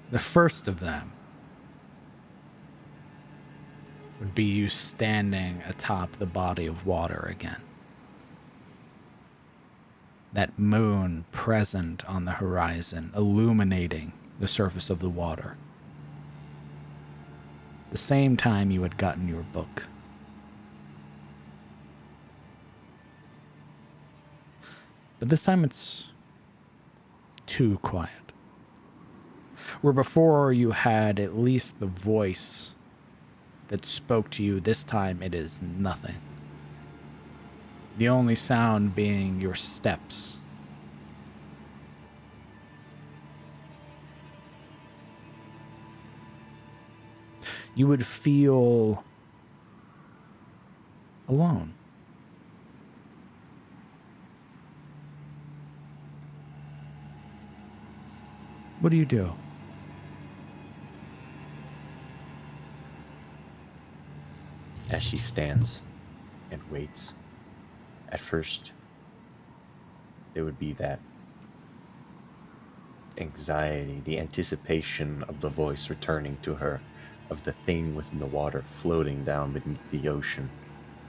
A: The first of them would be you standing atop the body of water again. That moon present on the horizon, illuminating the surface of the water. The same time you had gotten your book. But this time it's too quiet. Where before you had at least the voice that spoke to you, this time it is nothing. The only sound being your steps. You would feel alone. What do you do?
B: As she stands and waits, at first there would be that anxiety, the anticipation of the voice returning to her, of the thing within the water floating down beneath the ocean,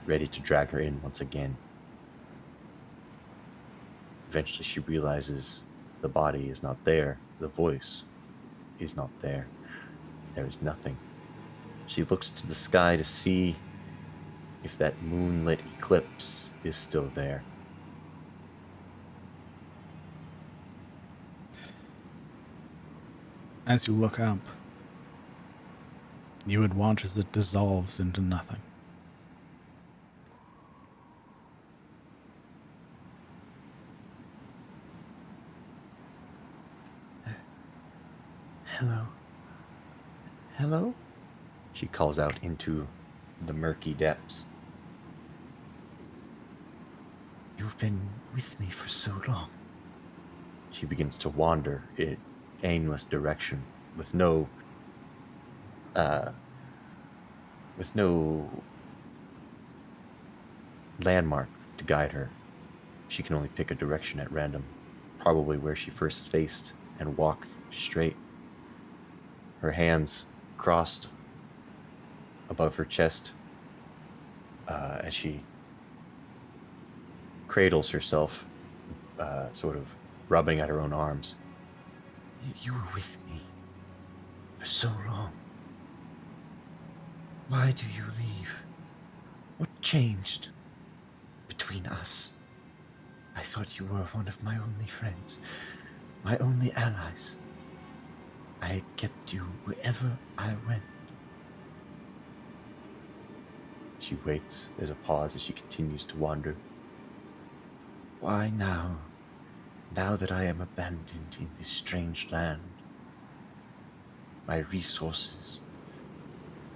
B: ready to drag her in once again. Eventually she realizes the body is not there, the voice is not there. There is nothing. She looks to the sky to see if that moonlit eclipse is still there.
A: As you look up, you would watch as it dissolves into nothing.
B: Hello? Hello? She calls out into the murky depths. You've been with me for so long. She begins to wander in aimless direction with no landmark to guide her. She can only pick a direction at random, probably where she first faced, and walk straight. Her hands crossed above her chest as she cradles herself, sort of rubbing at her own arms. You were with me for so long. Why do you leave? What changed between us? I thought you were one of my only friends, my only allies. I kept you wherever I went. She waits. There's a pause as she continues to wander. Why now? Now that I am abandoned in this strange land, my resources,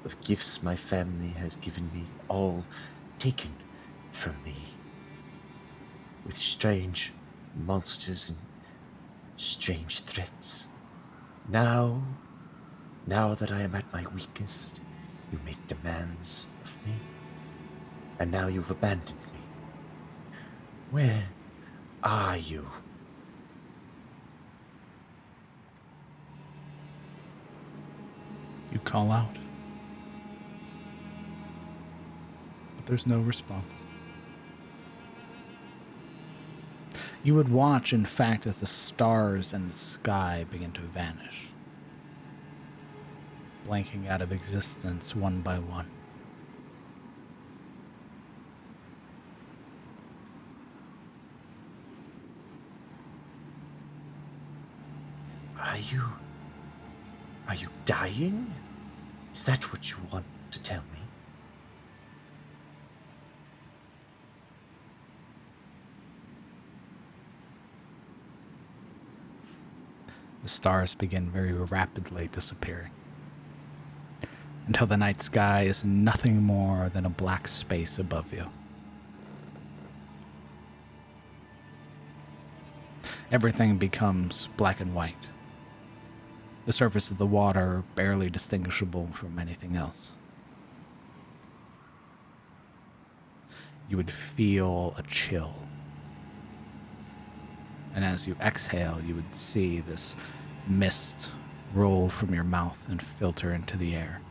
B: the gifts my family has given me, all taken from me, with strange monsters and strange threats. Now that I am at my weakest, you make demands of me, and now you've abandoned me. Where are you?
A: You call out. But there's no response. You would watch, in fact, as the stars in the sky begin to vanish, blanking out of existence one by one.
B: Are you dying? Is that what you want to tell me?
A: The stars begin very rapidly disappearing, until the night sky is nothing more than a black space above you. Everything becomes black and white. The surface of the water barely distinguishable from anything else. You would feel a chill. And as you exhale, you would see this mist roll from your mouth and filter into the air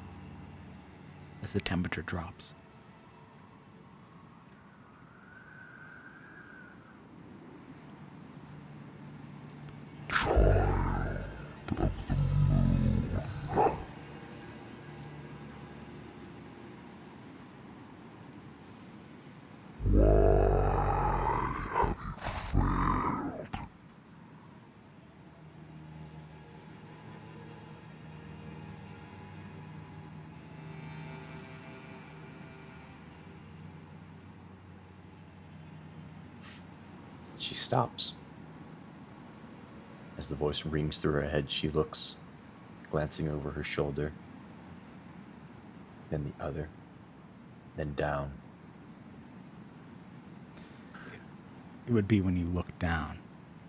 A: as the temperature drops.
B: She stops. As the voice rings through her head, she looks, glancing over her shoulder, then the other, then down.
A: It would be when you look down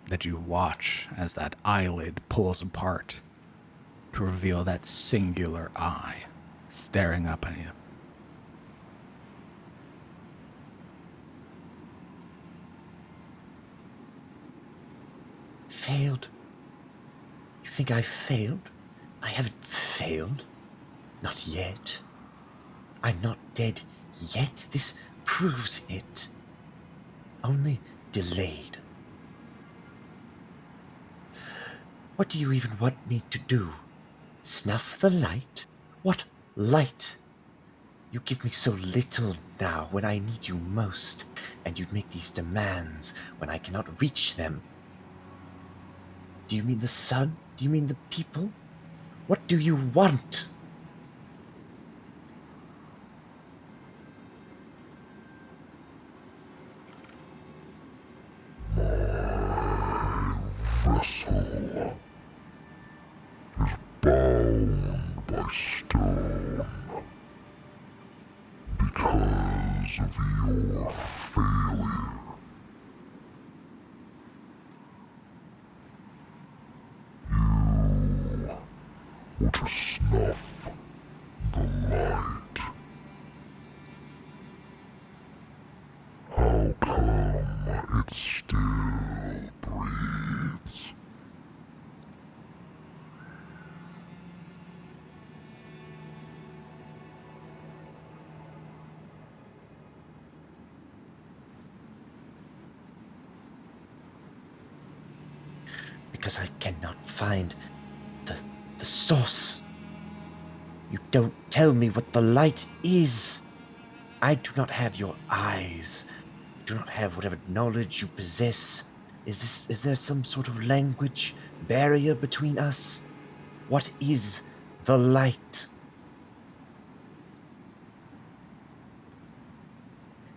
A: that you watch as that eyelid pulls apart to reveal that singular eye staring up at you.
B: Failed? You think I failed? I haven't failed. Not yet. I'm not dead yet. This proves it. Only delayed. What do you even want me to do? Snuff the light? What light? You give me so little now when I need you most, and you make these demands when I cannot reach them. Do you mean the sun? Do you mean the people? What do you want?
C: Vessel is bound by stone because of your failure. You were to snuff the light. How come it still breathes?
B: Because I cannot find the source. You don't tell me what the light is. I do not have your eyes. I do not have whatever knowledge you possess. Is there some sort of language barrier between us? What is the light?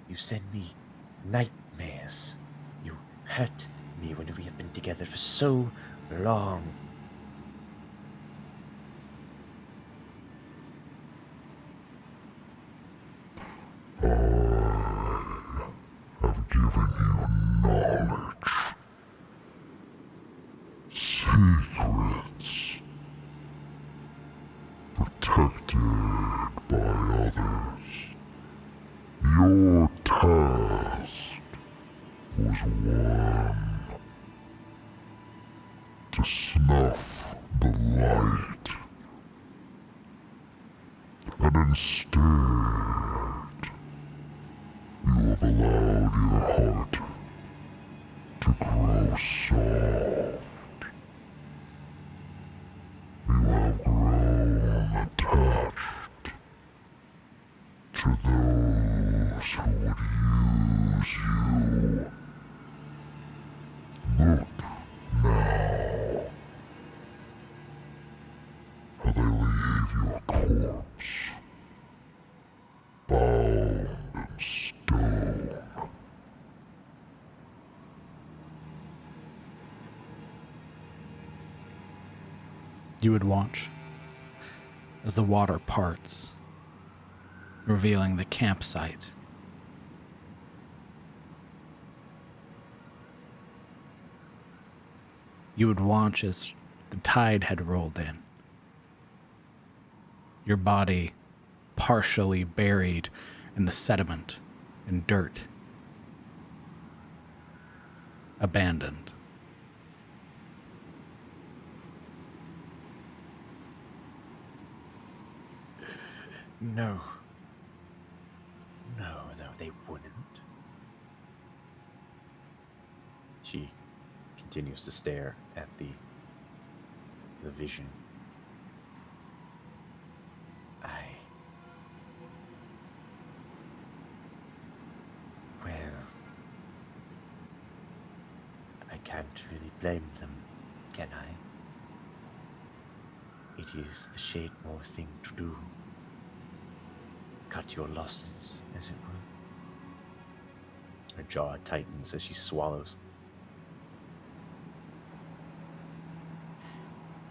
B: You send me nightmares. You hurt me when we have been together for so long.
C: I've given you knowledge, secrets, protected by others. Your task was one: to snuff the light. And instead, you have allowed your heart to grow soft. You have grown attached to those who would use you. Look now, how they leave your corpse, bound in stone.
A: You would watch as the water parts, revealing the campsite. You would watch as the tide had rolled in. Your body partially buried in the sediment and dirt. Abandoned.
B: No. No, they wouldn't. She continues to stare at the vision. Well, I can't really blame them, can I? It is the Shademore thing to do. Cut your losses, as it were. Her jaw tightens as she swallows.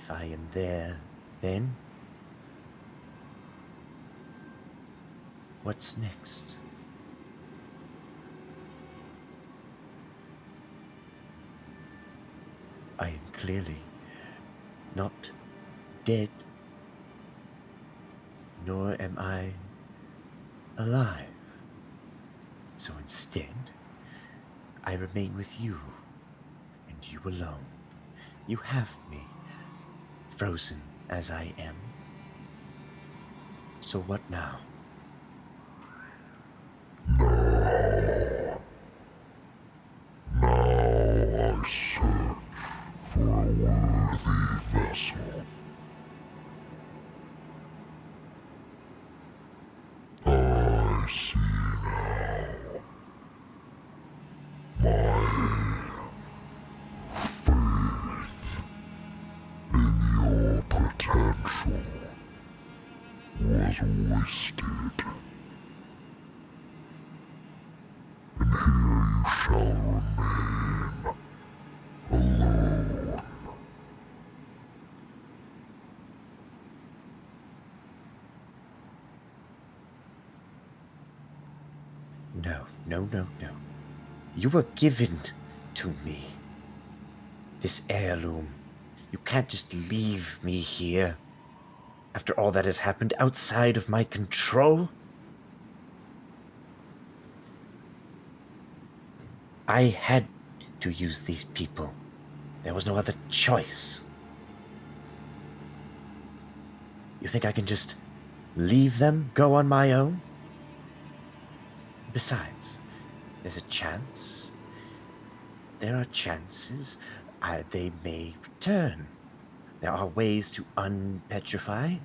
B: If I am there, then what's next? I am clearly not dead, nor am I alive. So instead, I remain with you, and you alone. You have me, frozen as I am. So what now?
C: Now I search for a worthy vessel. I see now. My faith in your potential was wasted. And here you shall remain, alone.
B: No. You were given to me. This heirloom. You can't just leave me here. After all that has happened outside of my control. I had to use these people. There was no other choice. You think I can just leave them, go on my own? Besides, there's a chance. There are chances they may return. There are ways to unpetrify.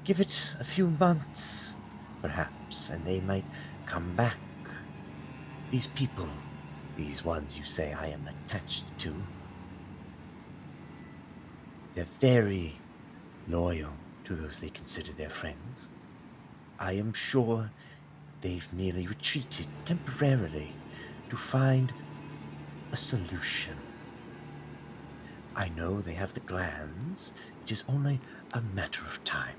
B: Give it a few months, perhaps, and they might come back. These people, these ones you say I am attached to, they're very loyal to those they consider their friends. I am sure They've merely retreated temporarily to find a solution. I know they have the glands. It is only a matter of time.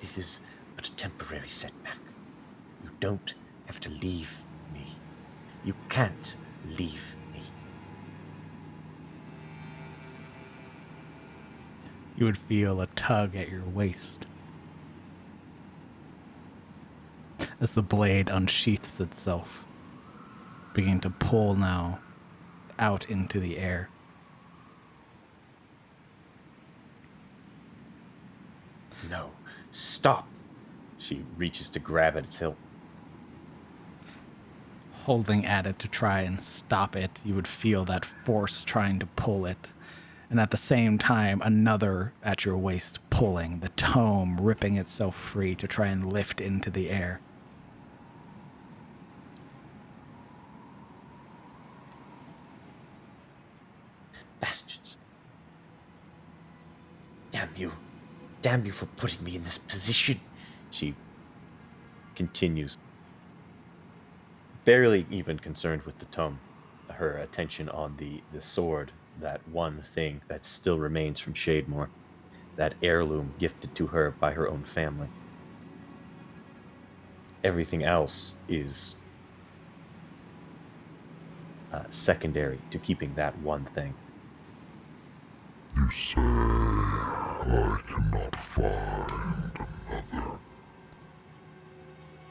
B: This is but a temporary setback. You don't have to leave me. You can't leave me.
A: You would feel a tug at your waist as the blade unsheaths itself, beginning to pull now out into the air.
B: No, stop. She reaches to grab at its hilt.
A: Holding at it to try and stop it, you would feel that force trying to pull it. And at the same time, another at your waist pulling, the tome ripping itself free to try and lift into the air.
B: Bastards. Damn you. Damn you for putting me in this position. She continues, barely even concerned with the tome, her attention on the sword, that one thing that still remains from Shademore, that heirloom gifted to her by her own family. Everything else is secondary to keeping that one thing.
C: You say I cannot find another.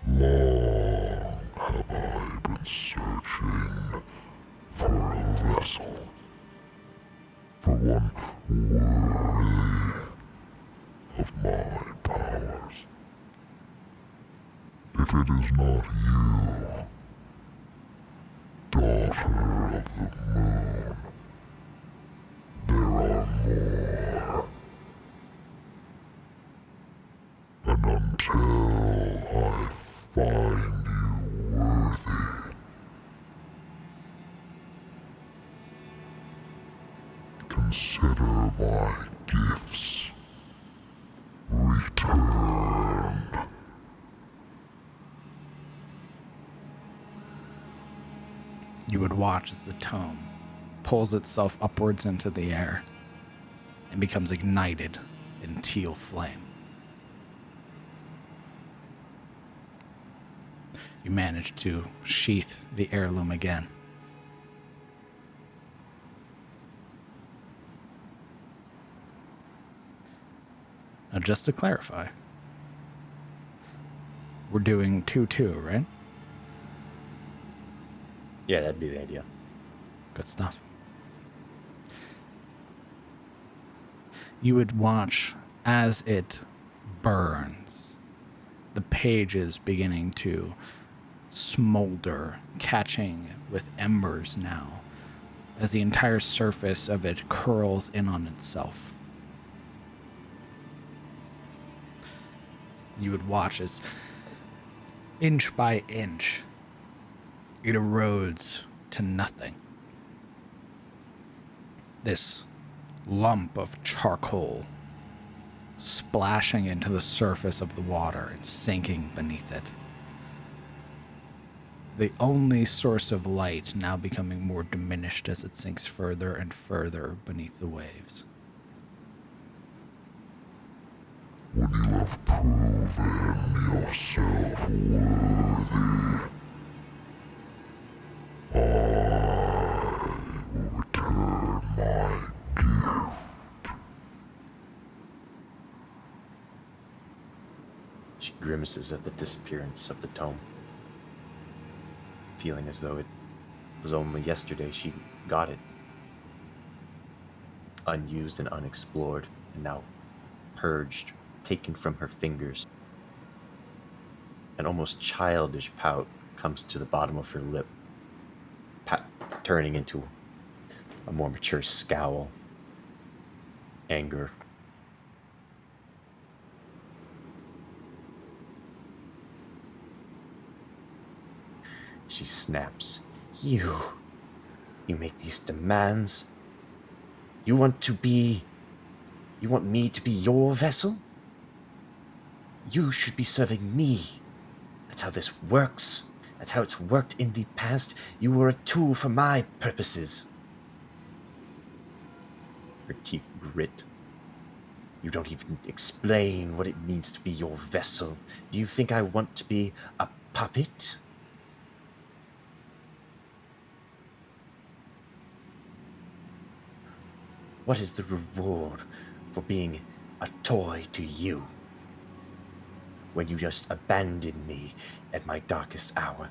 C: Long have I been searching for a vessel, for one worthy of my powers. If it is not you, daughter of the moon, there are more. And until I find you worthy, consider my gifts returned.
A: You would watch as the tome pulls itself upwards into the air and becomes ignited in teal flame. You manage to sheath the heirloom again. Now, just to clarify, we're doing 2-2, right?
B: Yeah, that'd be the idea.
A: Good stuff. You would watch as it burns, the pages beginning to smolder, catching with embers now, as the entire surface of it curls in on itself. You would watch as, inch by inch, it erodes to nothing. This lump of charcoal splashing into the surface of the water and sinking beneath it. The only source of light now becoming more diminished as it sinks further and further beneath the waves.
C: When you have proven yourself worthy, I will return my gift.
B: She grimaces at the disappearance of the tome, feeling as though it was only yesterday she got it. Unused and unexplored, and now purged, taken from her fingers. An almost childish pout comes to the bottom of her lip, turning into a more mature scowl. Anger. She snaps. You make these demands? You want me to be your vessel? You should be serving me. That's how this works. That's how it's worked in the past. You were a tool for my purposes. Her teeth grit. You don't even explain what it means to be your vessel. Do you think I want to be a puppet? What is the reward for being a toy to you when you just abandon me at my darkest hour?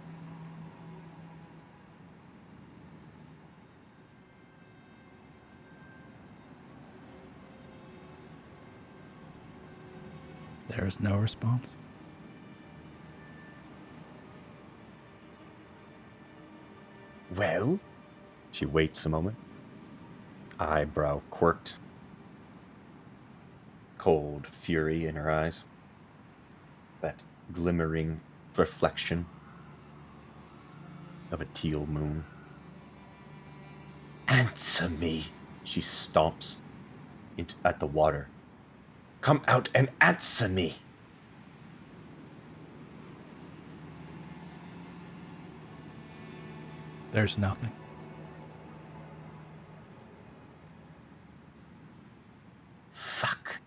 A: There's no response.
B: Well, she waits a moment, eyebrow quirked, cold fury in her eyes, that glimmering reflection of a teal moon. Answer me, she stomps at the water. Come out and answer me.
A: There's nothing.
B: Fuck.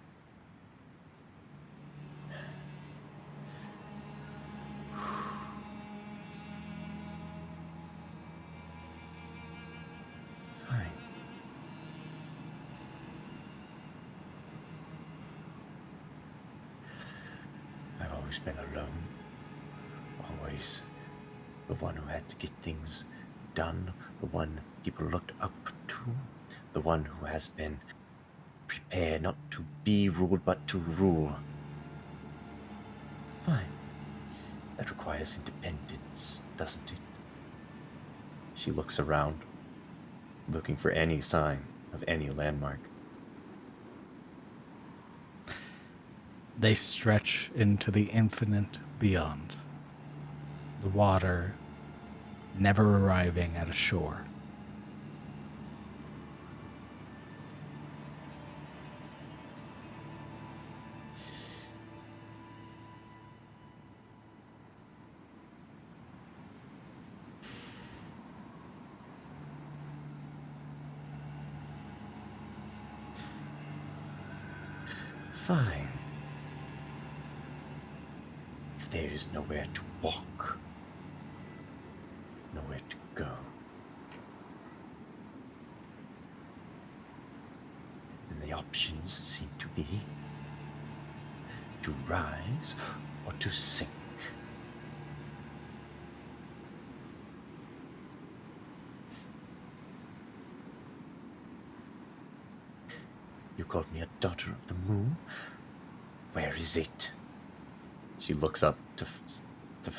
B: Fine. I've always been alone. Always the one who had to get things done, the one people looked up to, the one who has been prepared not to be ruled but to rule. Fine. That requires independence, doesn't it? She looks around, looking for any sign of any landmark.
A: They stretch into the infinite beyond. The water never arriving at a shore.
B: Fine. If there is nowhere to walk, nowhere to go, then the options seem to be to rise or to sink. You called me a daughter of the moon? Where is it? She looks up to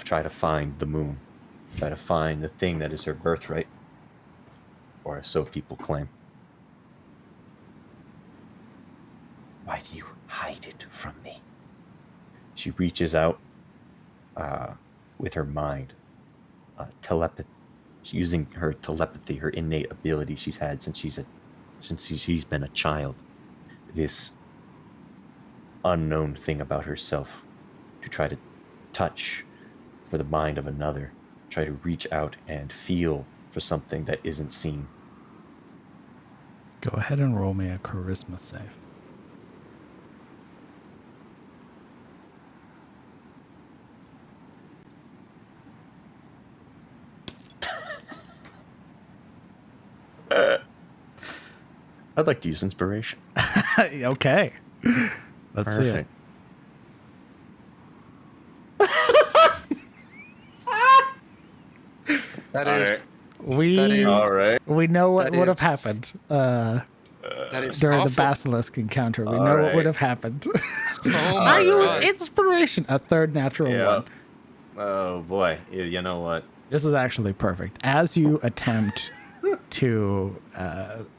B: try to find the moon, try to find the thing that is her birthright, or so people claim. Why do you hide it from me? She reaches out with her mind, using her telepathy, her innate ability she's had since she's been a child. This unknown thing about herself, to try to touch for the mind of another, try to reach out and feel for something that isn't seen.
A: Go ahead and roll me a charisma save.
B: I'd like to use inspiration.
A: Okay. Let's see it.
D: That is
B: Alright.
A: We
B: Alright.
A: we know what
D: That
A: would have
D: is-
A: happened
D: that is
A: during the
D: awful.
A: basilisk encounter. We know what
B: Alright.
A: would have happened.
D: Oh
A: I
D: my
A: used
D: god.
A: inspiration. A third natural
B: Yeah.
A: one.
B: Oh boy. You know what?
A: This is actually perfect. As you attempt to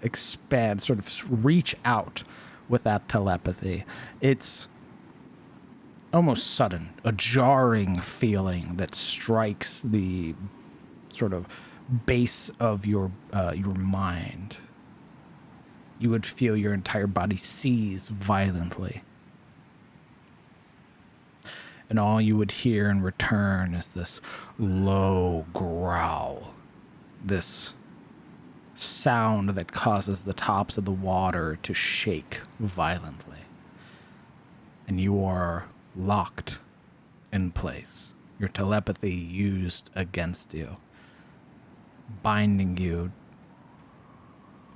A: expand, sort of reach out with that telepathy, it's almost sudden, a jarring feeling that strikes the sort of base of your mind. You would feel your entire body seize violently. And all you would hear in return is this low growl, this sound that causes the tops of the water to shake violently. And you are locked in place, your telepathy used against you, binding you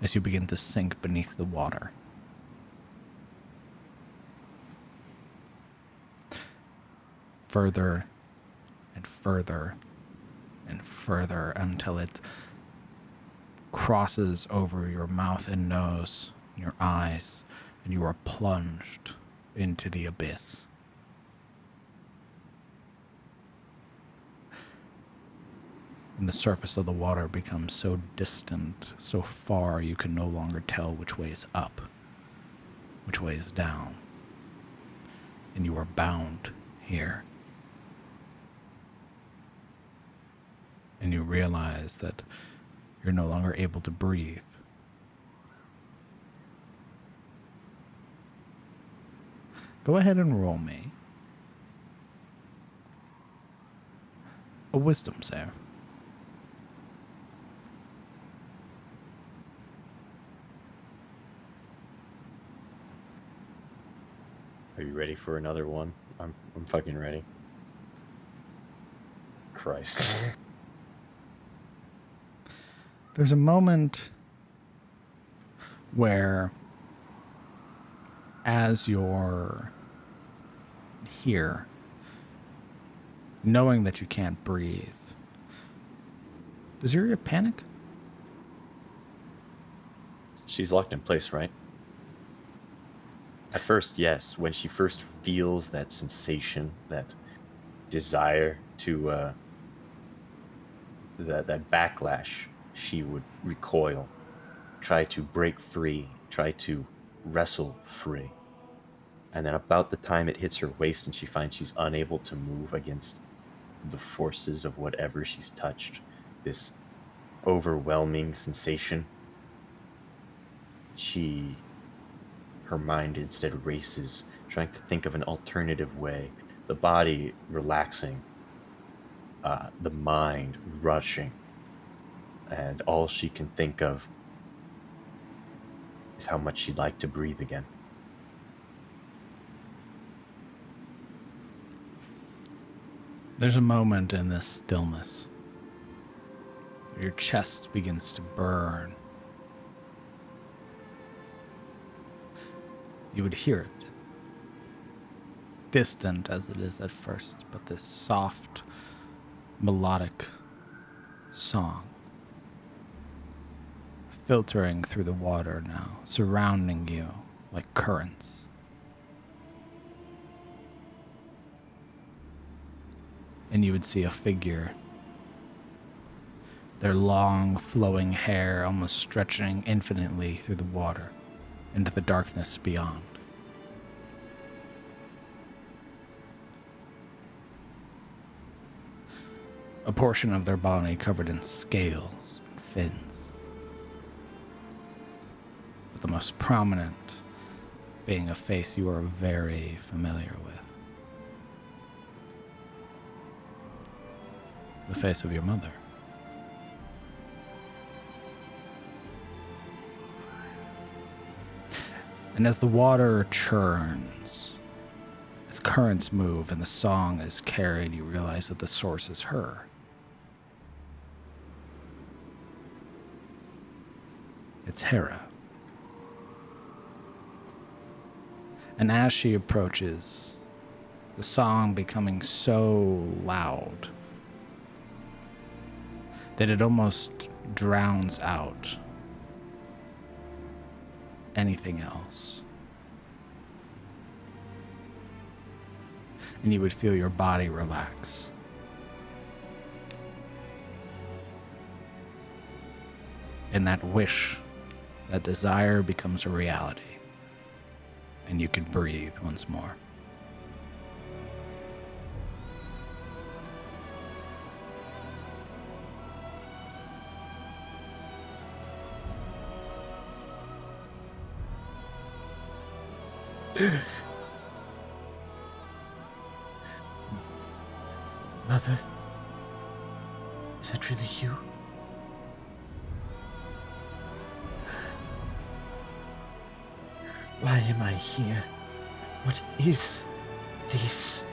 A: as you begin to sink beneath the water. Further and further and further until it crosses over your mouth and nose, your eyes, and you are plunged into the abyss. And the surface of the water becomes so distant, so far you can no longer tell which way is up, which way is down. And you are bound here. And you realize that you're no longer able to breathe. Go ahead and roll me a wisdom save.
B: Are you ready for another one? I'm fucking ready. Christ.
A: There's a moment where, as you're here, knowing that you can't breathe, does Yuria panic?
B: She's locked in place, right? At first, yes. When she first feels that sensation, that desire to, that backlash, she would recoil, try to break free, try to wrestle free. And then about the time it hits her waist and she finds she's unable to move against the forces of whatever she's touched, this overwhelming sensation, her mind instead races, trying to think of an alternative way, the body relaxing, the mind rushing, and all she can think of is how much she'd like to breathe again.
A: There's a moment in this stillness. Your chest begins to burn. You would hear it. Distant as it is at first, but this soft, melodic song. Filtering through the water now, surrounding you like currents. And you would see a figure, their long, flowing hair almost stretching infinitely through the water into the darkness beyond. A portion of their body covered in scales and fins, but the most prominent being a face you are very familiar with. The face of your mother. And as the water churns, as currents move and the song is carried, you realize that the source is her. It's Hera. And as she approaches, the song becoming so loud that it almost drowns out anything else. And you would feel your body relax. And that wish, that desire becomes a reality. And you can breathe once more.
B: Mother? Is that really you? Why am I here? What is this?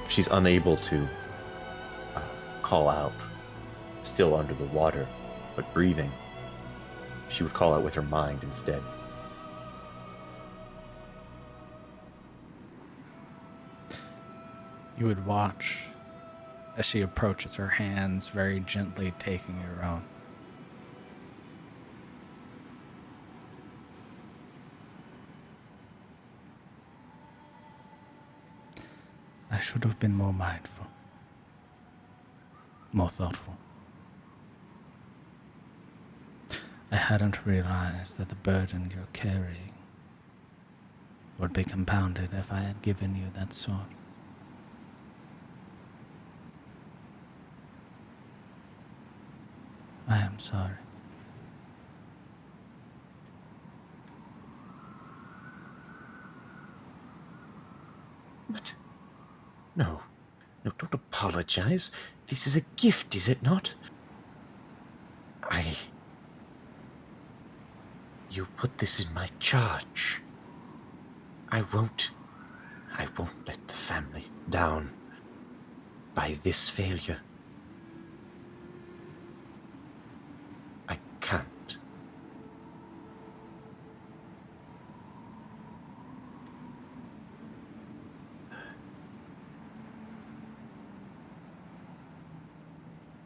B: She's unable to call out, still under the water, but breathing. She would call out with her mind instead.
A: You would watch as she approaches, her hands very gently taking your own. I should have been more mindful, more thoughtful. I hadn't realized that the burden you're carrying would be compounded if I had given you that sword. I am sorry.
B: But no, don't apologize. This is a gift, is it not? You put this in my charge. I won't let the family down by this failure. I can't.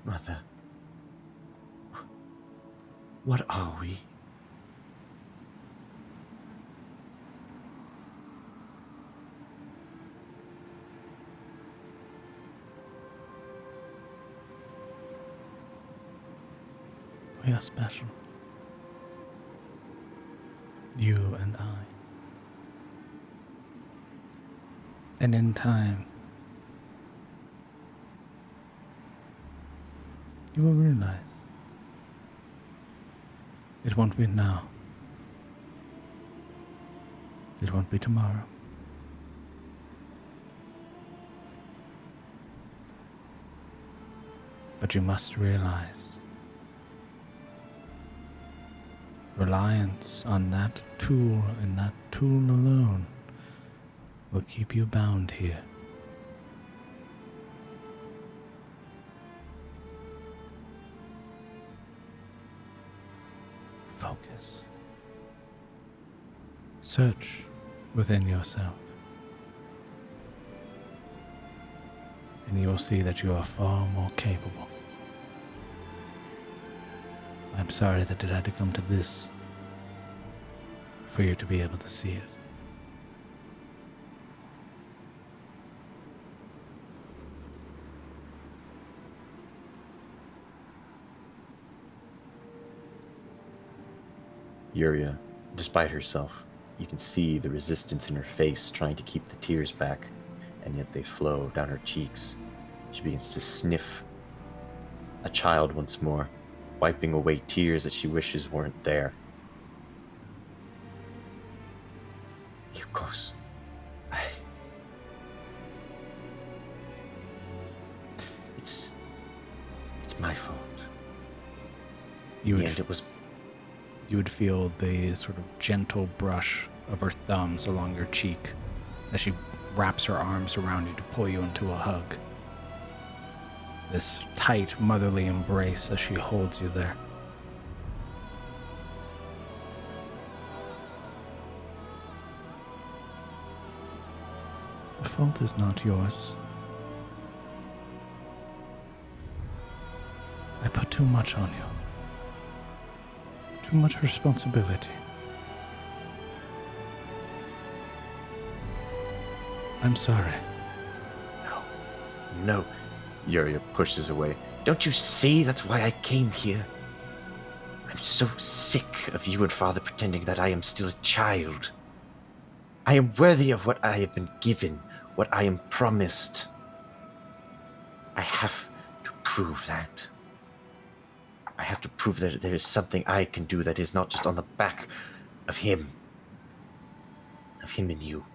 B: Mother, what are we?
A: We are special. You and I. And in time, you will realize it won't be now. It won't be tomorrow. But you must realize reliance on that tool and that tool alone will keep you bound here. Focus. Search within yourself, and you will see that you are far more capable. I'm sorry that it had to come to this for you to be able to see it.
B: Yuria, despite herself, you can see the resistance in her face trying to keep the tears back, and yet they flow down her cheeks. She begins to sniff a child once more, wiping away tears that she wishes weren't there. Yukos, It's my fault.
A: You
B: And it was...
A: You would feel the sort of gentle brush of her thumbs along your cheek as she wraps her arms around you to pull you into a hug. This tight, motherly embrace as she holds you there. The fault is not yours. I put too much on you. Too much responsibility. I'm sorry.
B: No. Yuria pushes away. Don't you see? That's why I came here. I'm so sick of you and Father pretending that I am still a child. I am worthy of what I have been given, what I am promised. I have to prove that. I have to prove that there is something I can do that is not just on the back of him. Of him and you.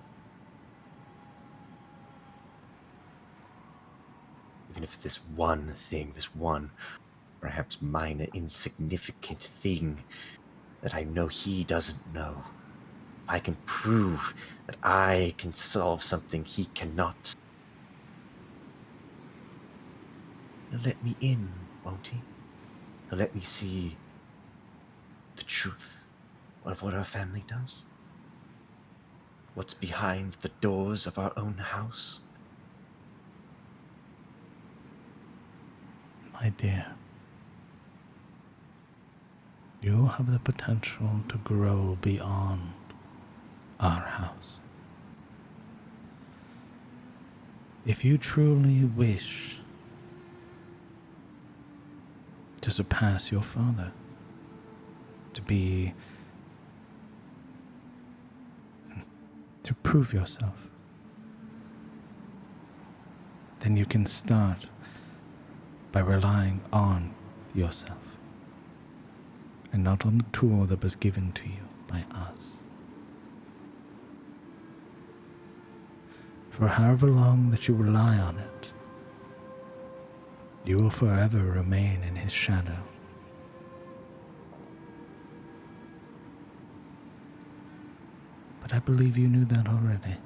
B: Even if this one thing, this one perhaps minor, insignificant thing that I know he doesn't know, if I can prove that I can solve something he cannot, he'll let me in, won't he? He'll let me see the truth of what our family does. What's behind the doors of our own house.
A: My dear, you have the potential to grow beyond our house. If you truly wish to surpass your father, to prove yourself, then you can start by relying on yourself and not on the tool that was given to you by us. For however long that you rely on it, you will forever remain in his shadow. But I believe you knew that already.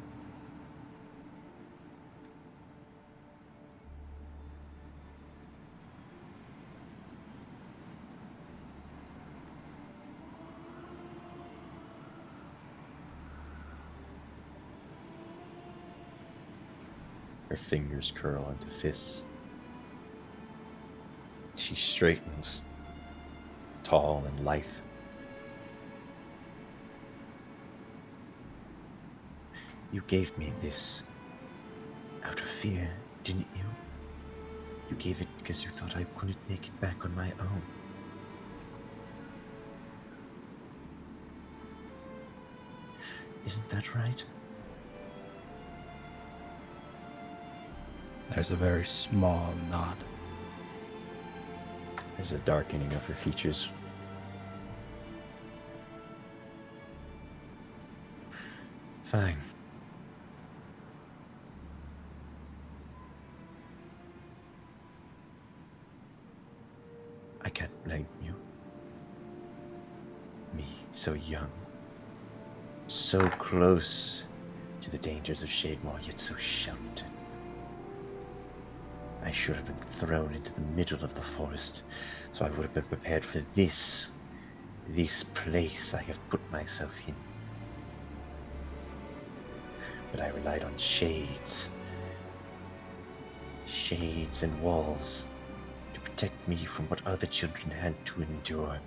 B: Her fingers curl into fists. She straightens, tall and lithe. You gave me this out of fear, didn't you? You gave it because you thought I couldn't make it back on my own. Isn't that right?
A: There's a very small nod.
B: There's a darkening of her features. Fine. I can't blame you. Me, so young. So close to the dangers of Shademore, yet so sheltered. I should have been thrown into the middle of the forest, so I would have been prepared for this place I have put myself in. But I relied on shades and walls to protect me from what other children had to endure.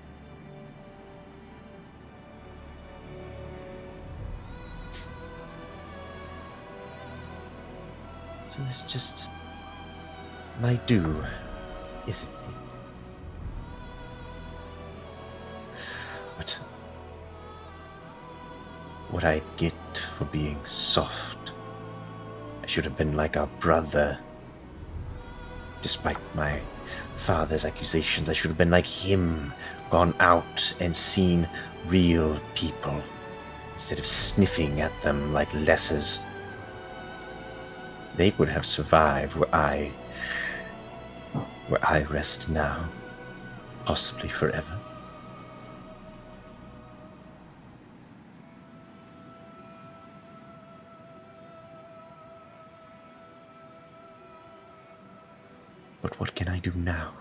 B: So this is just my due, isn't it? But what I get for being soft, I should have been like our brother. Despite my father's accusations, I should have been like him, gone out and seen real people, instead of sniffing at them like lessers. They would have survived where I rest now, possibly forever. But what can I do now?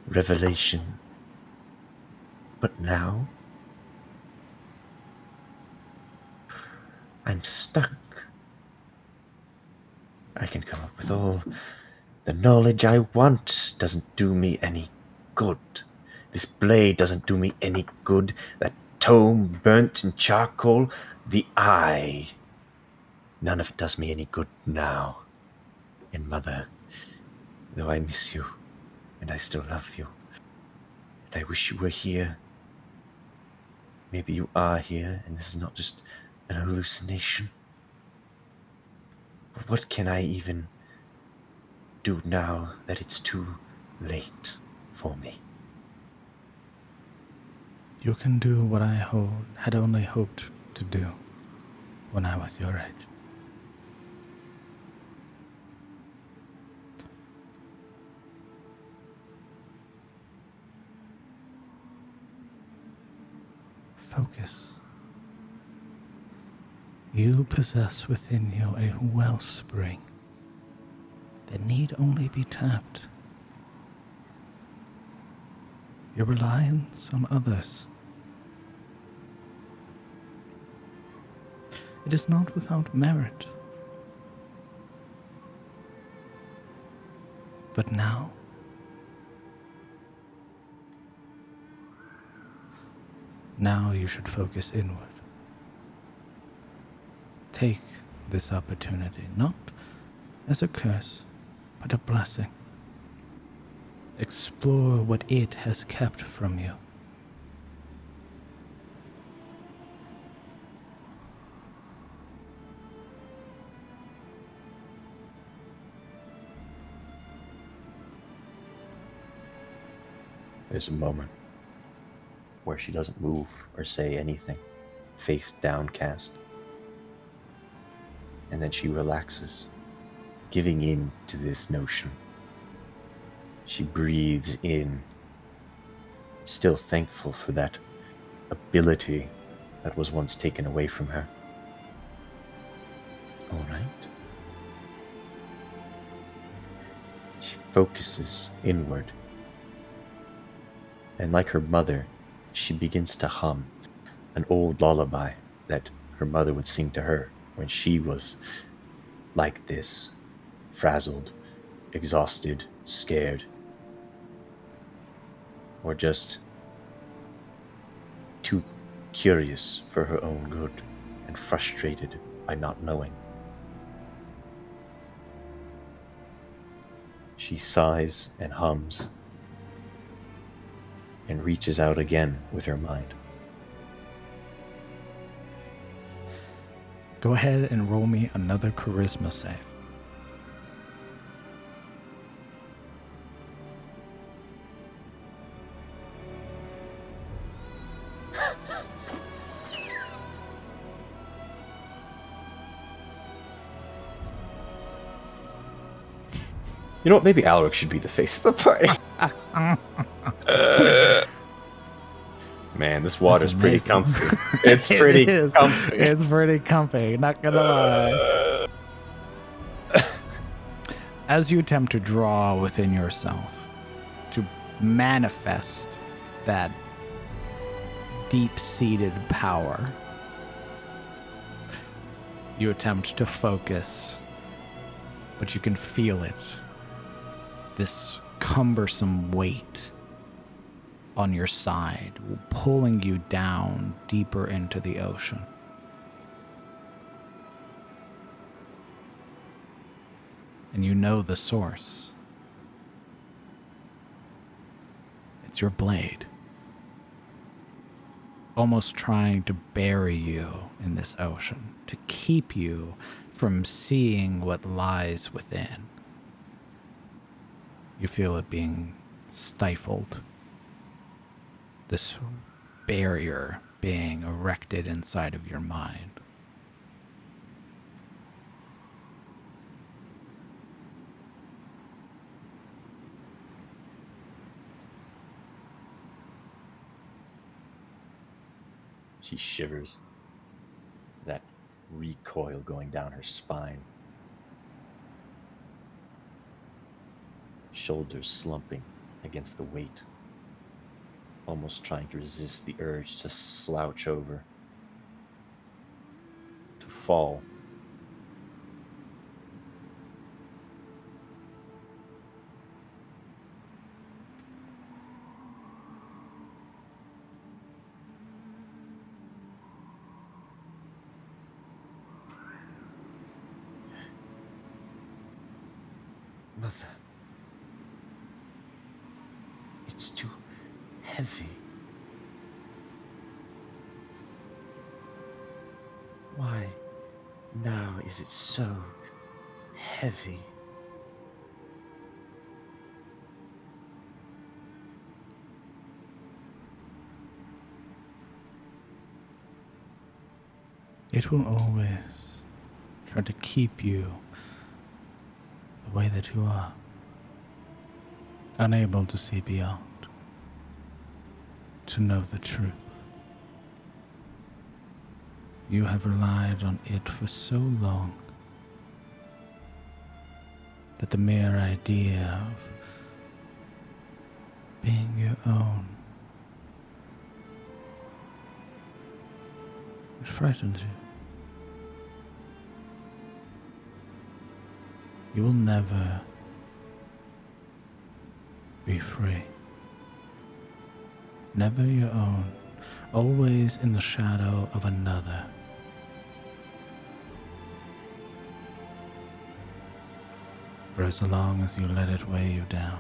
B: Revelation. But now? I'm stuck. I can come up with all the knowledge I want. Doesn't do me any good. This blade doesn't do me any good. That tome burnt in charcoal. The eye. None of it does me any good now. And Mother, though I miss you, and I still love you, and I wish you were here. Maybe you are here, and this is not just an hallucination. But what can I even do now that it's too late for me?
A: You can do what I had only hoped to do when I was your age. Focus. You possess within you a wellspring that need only be tapped. Your reliance on others. It is not without merit. But now, you should focus inward. Take this opportunity, not as a curse, but a blessing. Explore what it has kept from you.
B: There's a moment where she doesn't move or say anything, face downcast. And then she relaxes, giving in to this notion. She breathes in, still thankful for that ability that was once taken away from her. All right. She focuses inward. And like her mother, she begins to hum an old lullaby that her mother would sing to her when she was like this, frazzled, exhausted, scared, or just too curious for her own good and frustrated by not knowing. She sighs and hums and reaches out again with her mind.
A: Go ahead and roll me another charisma save.
B: You know what? Maybe Alaric should be the face of the party. Man, this water's pretty comfy. It's pretty comfy.
A: It's pretty comfy, not gonna lie. As you attempt to draw within yourself, to manifest that deep-seated power, you attempt to focus, but you can feel it. This cumbersome weight on your side, pulling you down deeper into the ocean. And you know the source. It's your blade. Almost trying to bury you in this ocean, to keep you from seeing what lies within. You feel it being stifled. This barrier being erected inside of your mind.
B: She shivers, that recoil going down her spine. Shoulders slumping against the weight, almost trying to resist the urge to slouch over, to fall. Mother, it's too heavy. Why now is it so heavy?
A: It will always try to keep you the way that you are, unable to see beyond, to know the truth. You have relied on it for so long that the mere idea of being your own, it frightens you. You will never be free. Never your own, always in the shadow of another. For as long as you let it weigh you down.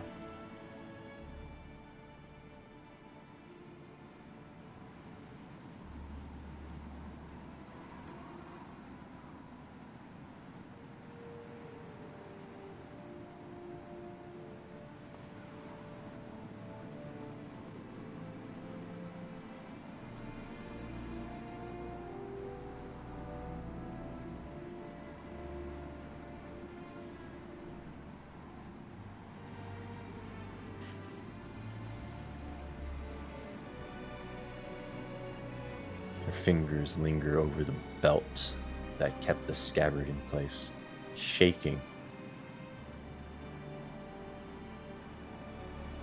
B: Her fingers linger over the belt that kept the scabbard in place, shaking.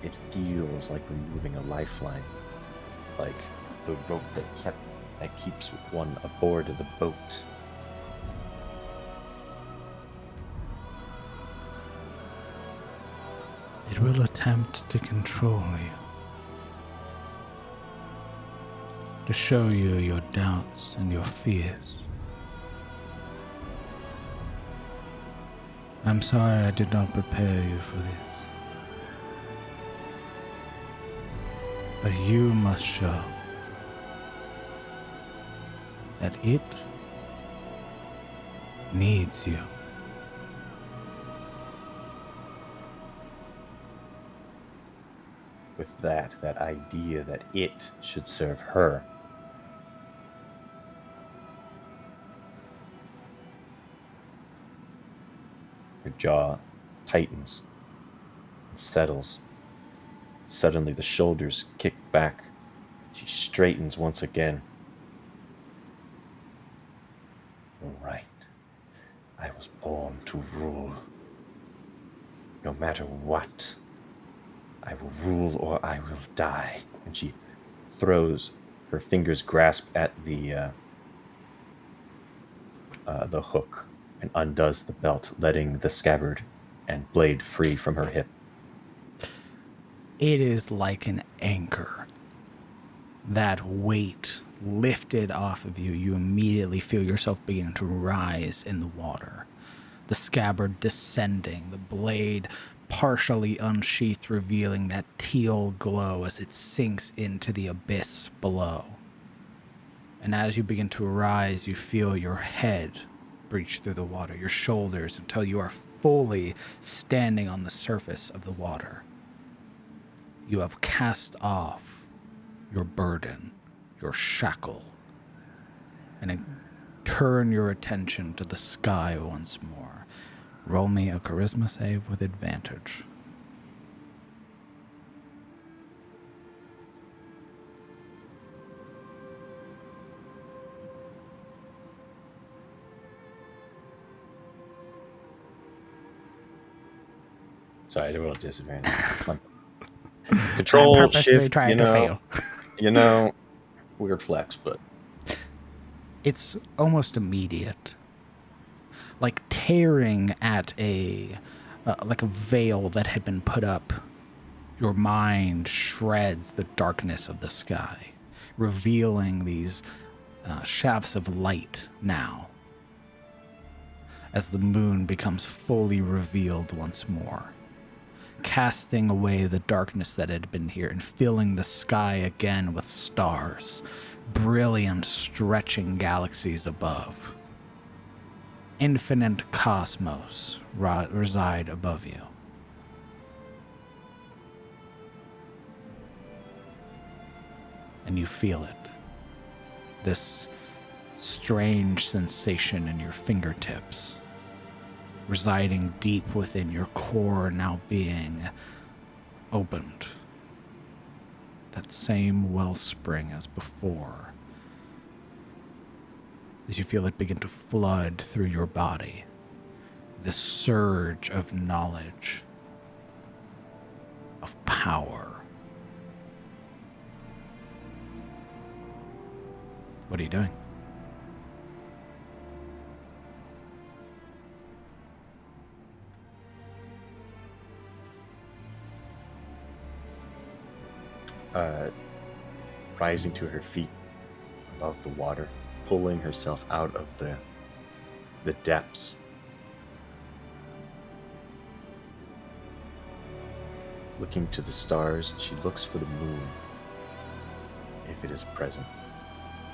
B: It feels like removing a lifeline, like the rope that keeps one aboard of the boat.
A: It will attempt to control you. To show you your doubts and your fears. I'm sorry I did not prepare you for this. But you must show that it needs you.
B: With that idea that it should serve her. Her jaw tightens and settles. Suddenly the shoulders kick back. She straightens once again. All right. I was born to rule. No matter what. I will rule or I will die. And she throws, her fingers grasp at the hook and undoes the belt, letting the scabbard and blade free from her hip.
A: It is like an anchor. That weight lifted off of you, you immediately feel yourself beginning to rise in the water. The scabbard descending, the blade partially unsheathed, revealing that teal glow as it sinks into the abyss below. And as you begin to rise, you feel your head breach through the water, your shoulders, until you are fully standing on the surface of the water. You have cast off your burden, your shackle, and turn your attention to the sky once more. Roll me a charisma save with advantage.
B: Sorry, I rolled a disadvantage. Control,
A: I'm purposely
B: shift,
A: trying to fail.
B: Weird flex, but
A: It's almost immediate. Like tearing at like a veil that had been put up. Your mind shreds the darkness of the sky, revealing these shafts of light now. As the moon becomes fully revealed once more, casting away the darkness that had been here and filling the sky again with stars, brilliant stretching galaxies above. Infinite cosmos reside above you. And you feel it. This strange sensation in your fingertips, residing deep within your core, now being opened. That same wellspring as before. as you feel it begin to flood through your body. This surge of knowledge, of power. What are you doing?
B: Rising to her feet above the water, pulling herself out of the depths. Looking to the stars, she looks for the moon, if it is present,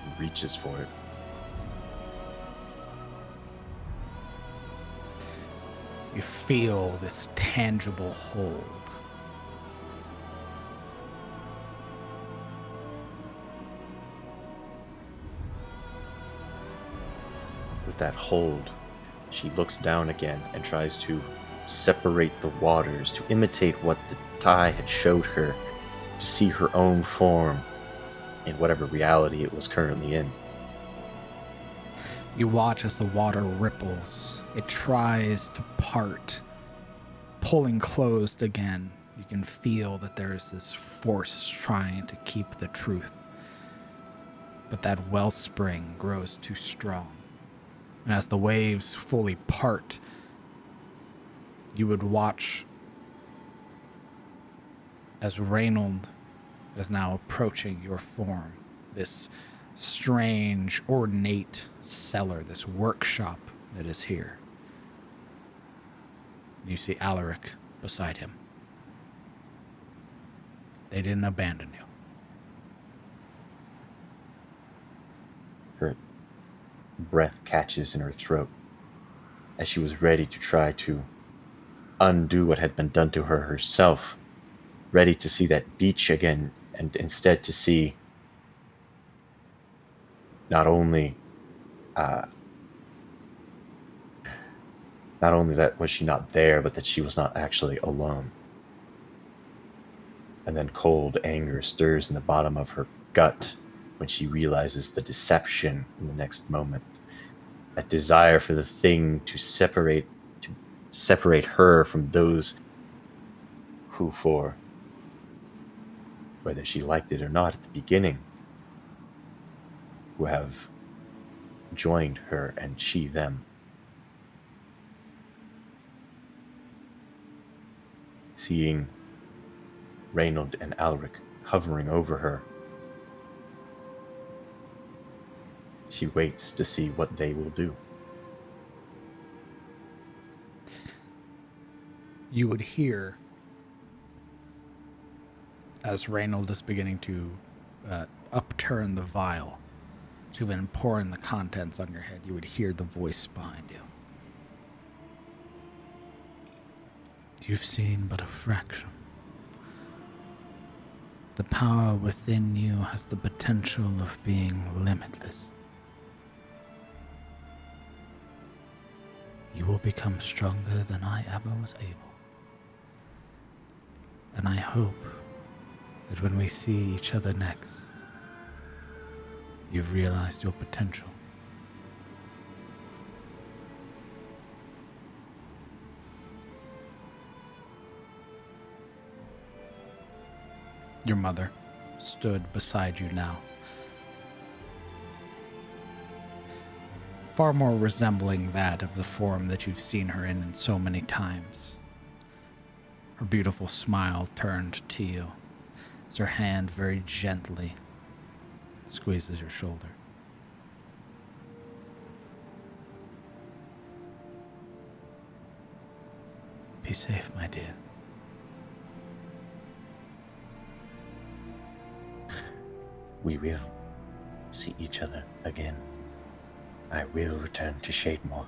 B: and reaches for it.
A: You feel this tangible hold.
B: With that hold, she looks down again and tries to separate the waters, to imitate what the Thai had showed her, to see her own form in whatever reality it was currently in.
A: You watch as the water ripples. It tries to part, pulling closed again. You can feel that there is this force trying to keep the truth. But that wellspring grows too strong. And as the waves fully part, you would watch as Reynold is now approaching your form. This strange, ornate cellar, this workshop that is here. You see Alaric beside him. They didn't abandon you.
B: Her breath catches in her throat as she was ready to try to undo what had been done to her herself, ready to see that beach again, and instead to see not only that was she not there, but that she was not actually alone. And then cold anger stirs in the bottom of her gut when she realizes the deception in the next moment. That desire for the thing to separate her from those who, for whether she liked it or not at the beginning, who have joined her and she them. Seeing Reynold and Alaric hovering over her, she waits to see what they will do.
A: You would hear, as Reynold is beginning to upturn the vial to then pour in the contents on your head, you would hear the voice behind you. You've seen but a fraction. The power within you has the potential of being limitless. You will become stronger than I ever was able. And I hope that when we see each other next, you've realized your potential. Your mother stood beside you now, far more resembling that of the form that you've seen her in so many times. Her beautiful smile turned to you as her hand very gently squeezes your shoulder. Be safe, my dear.
B: We will see each other again. I will return to Shademore.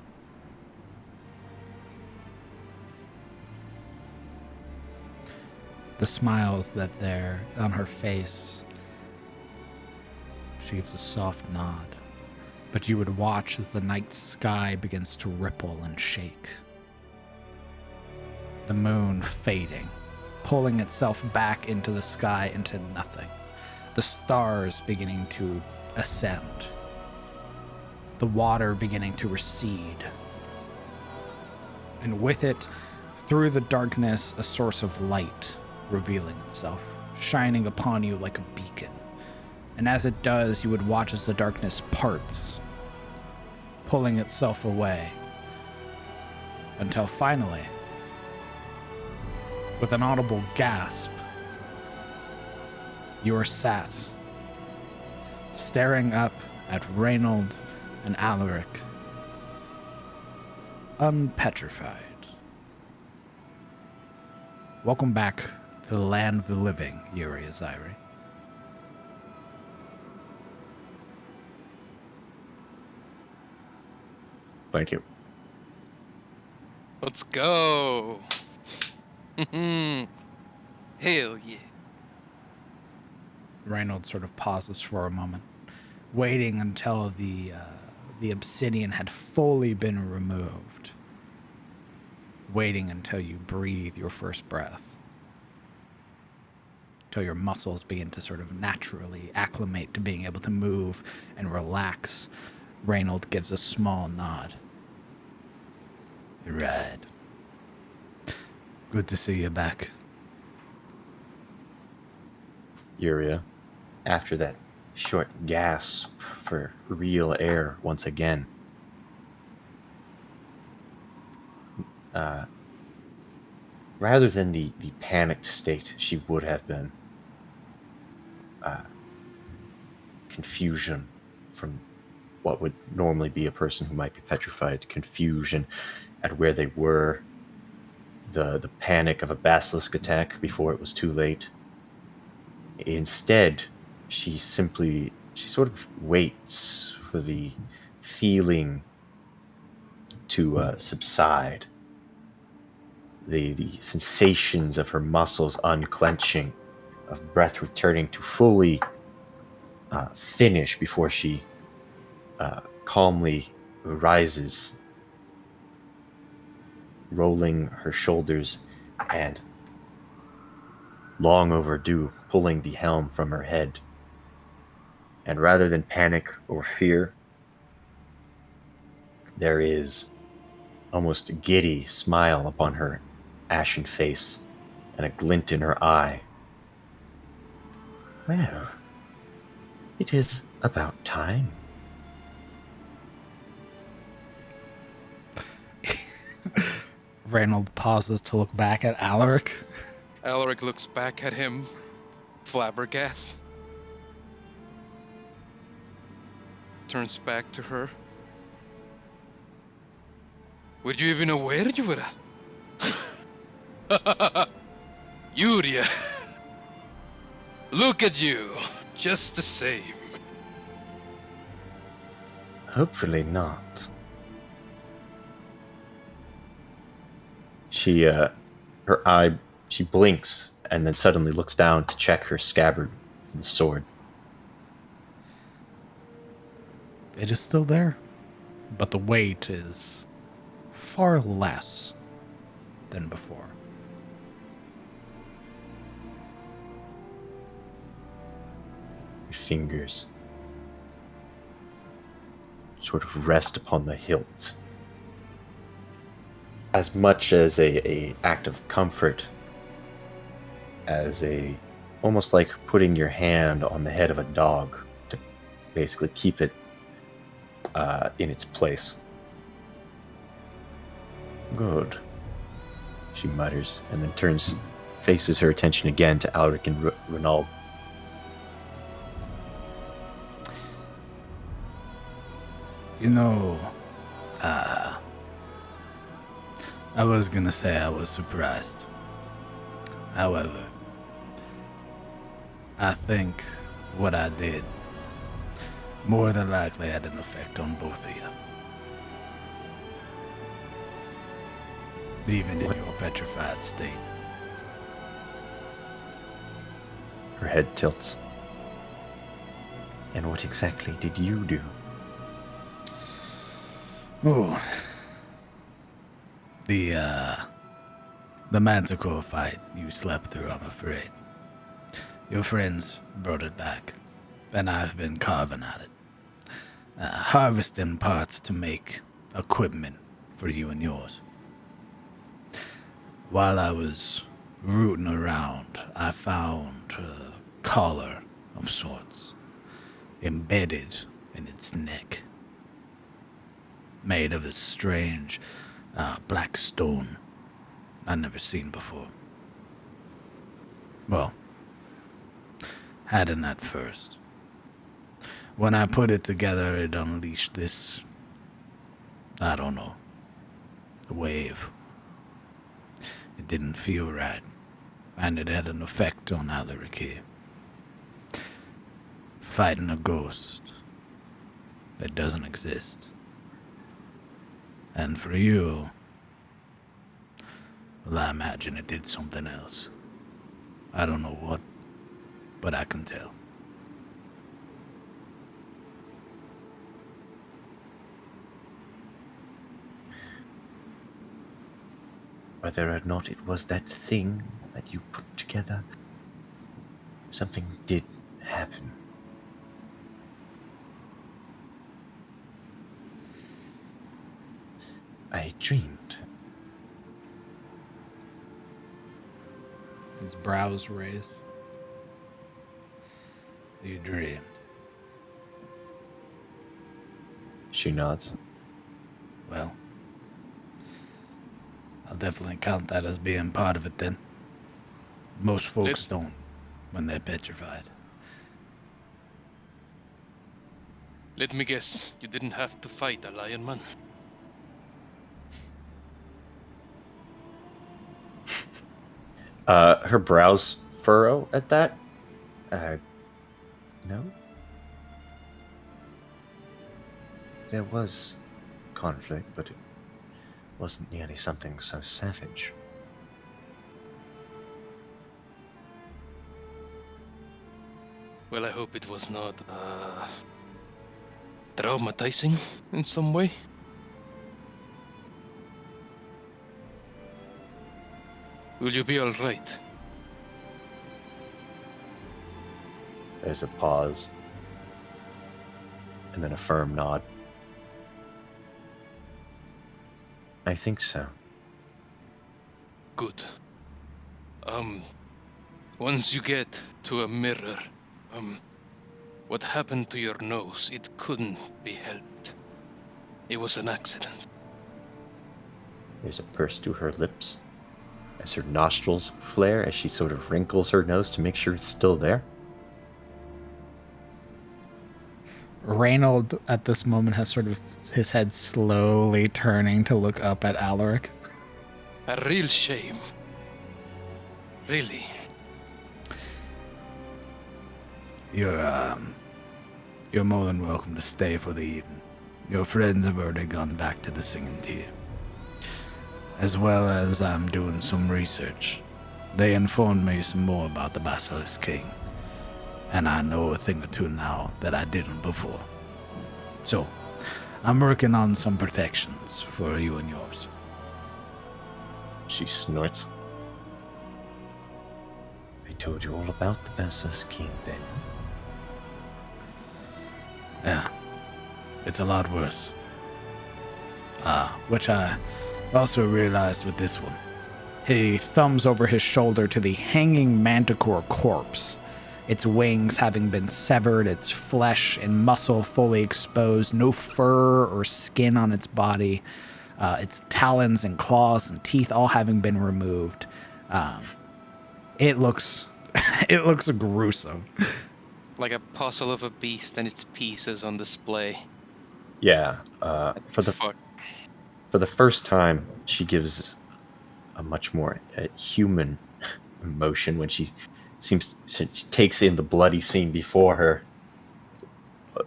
A: The smiles that there on her face, she gives a soft nod. But you would watch as the night sky begins to ripple and shake. The moon fading, pulling itself back into the sky into nothing. The stars beginning to ascend. the water beginning to recede. And with it, through the darkness, a source of light revealing itself, shining upon you like a beacon. And as it does, you would watch as the darkness parts, pulling itself away, until finally, with an audible gasp, you are sat, staring up at Reynold and Alaric, unpetrified. Welcome back to the land of the living, Yuri Aziri.
B: Thank you.
D: Let's go. Hell yeah.
A: Reynold sort of pauses for a moment, waiting until the obsidian had fully been removed, waiting until you breathe your first breath, until your muscles begin to sort of naturally acclimate to being able to move and relax. Reynold gives a small nod. Right. Good to see you back.
B: Yuria, after that short gasp for real air once again, rather than the panicked state she would have been, confusion from what would normally be a person who might be petrified, confusion at where they were, the panic of a basilisk attack before it was too late. Instead, she sort of waits for the feeling to subside. The sensations of her muscles unclenching, of breath returning to fully finish before she calmly rises, rolling her shoulders and, long overdue, pulling the helm from her head. And rather than panic or fear, there is almost a giddy smile upon her ashen face and a glint in her eye. Well, it is about time.
A: Reynold pauses to look back at Alaric.
D: Alaric looks back at him, flabbergasted. Turns back to her. Were you even aware you were at? Yuria. Look at you. Just the same.
B: Hopefully not. She blinks and then suddenly looks down to check her scabbard for the sword.
A: It is still there, but the weight is far less than before.
B: Your fingers sort of rest upon the hilt. As much as a act of comfort, as almost like putting your hand on the head of a dog to basically keep it in its place. Good, she mutters, and then faces her attention again to Alaric and Renaud.
A: You know, I was gonna say I was surprised. However, I think what I did more than likely had an effect on both of you. Even in your petrified state.
B: Her head tilts. And what exactly did you do?
A: Oh. The Manticore fight you slept through, I'm afraid. Your friends brought it back, and I've been carving at it. harvesting parts to make equipment for you and yours. While I was rooting around, I found a collar of sorts embedded in its neck, made of a strange black stone I'd never seen before. Well, hadn't at first. When I put it together, it unleashed this, I don't know, wave. It didn't feel right, and it had an effect on Alaric here. Fighting a ghost that doesn't exist. And for you, well, I imagine it did something else. I don't know what, but I can tell.
B: Whether or not it was that thing that you put together, something did happen. I dreamed.
A: His brows raise. You dreamed.
B: She nods.
A: Well, I'll definitely count that as being part of it then. Most folks don't when they're petrified.
D: Let me guess, you didn't have to fight a lion man.
B: Her brows furrow at that. No. There was conflict, but it wasn't nearly something so savage.
D: Well, I hope it was not, traumatizing in some way. Will you be alright?
B: There's a pause. And then a firm nod. I think so.
D: Good. Once you get to a mirror, what happened to your nose, it couldn't be helped. It was an accident.
B: There's a purse to her lips as her nostrils flare as she sort of wrinkles her nose to make sure it's still there.
A: Reynold, at this moment, has sort of his head slowly turning to look up at Alaric.
D: A real shame. Really.
A: You're more than welcome to stay for the evening. Your friends have already gone back to the singing tier. As well as I'm doing some research. They informed me some more about the Basilisk King. And I know a thing or two now that I didn't before. So, I'm working on some protections for you and yours.
B: She snorts. I told you all about the Basilisk King then.
A: Yeah, it's a lot worse. Which I also realized with this one. He thumbs over his shoulder to the hanging manticore corpse. Its wings having been severed, its flesh and muscle fully exposed, no fur or skin on its body, its talons and claws and teeth all having been removed. It looks gruesome.
D: Like a puzzle of a beast and its pieces on display.
B: Yeah, for the first time, she gives a much more human emotion when she takes in the bloody scene before her,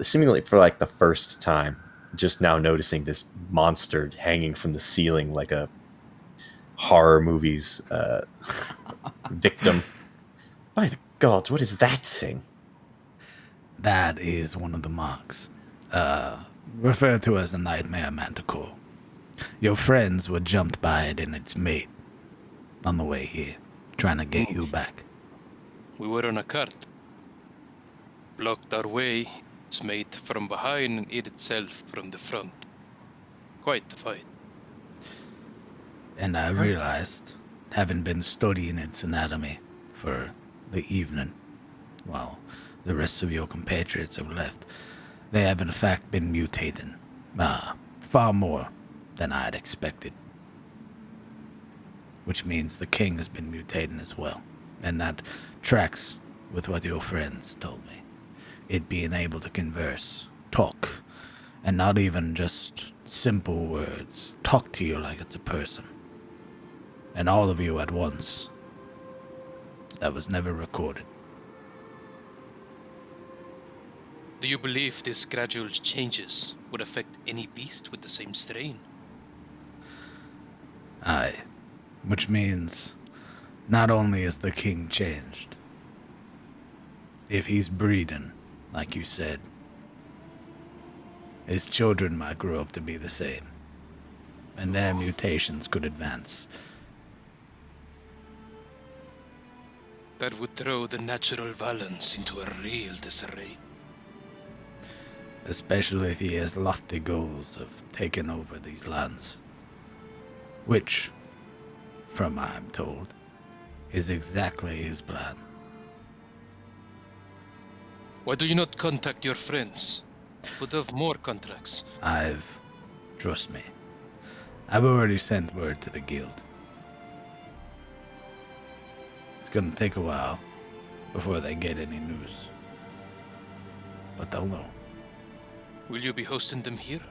B: seemingly for like the first time, just now noticing this monster hanging from the ceiling like a horror movie's victim. By the gods, what is that thing?
A: That is one of the marks. Referred to as a nightmare manticore. Your friends were jumped by it and its mate on the way here, trying to get you back.
D: We were on a cart. Blocked our way, It's made from behind and it itself from the front. Quite the fight.
A: And I realized, having been studying its anatomy for the evening, while the rest of your compatriots have left, they have in fact been mutating. Far more than I had expected. Which means the king has been mutating as well. And that tracks with what your friends told me. It being able to converse, talk, and not even just simple words. Talk to you like it's a person. And all of you at once. That was never recorded.
D: Do you believe these gradual changes would affect any beast with the same strain?
A: Aye. Which means not only is the king changed, if he's breeding, like you said, his children might grow up to be the same. And their mutations could advance.
D: That would throw the natural balance into a real disarray.
A: Especially if he has lofty goals of taking over these lands. Which, from what I'm told, is exactly his plan.
D: Why do you not contact your friends? Would have more contracts.
A: Trust me, I've already sent word to the guild. It's gonna take a while before they get any news. But they'll know.
D: Will you be hosting them here?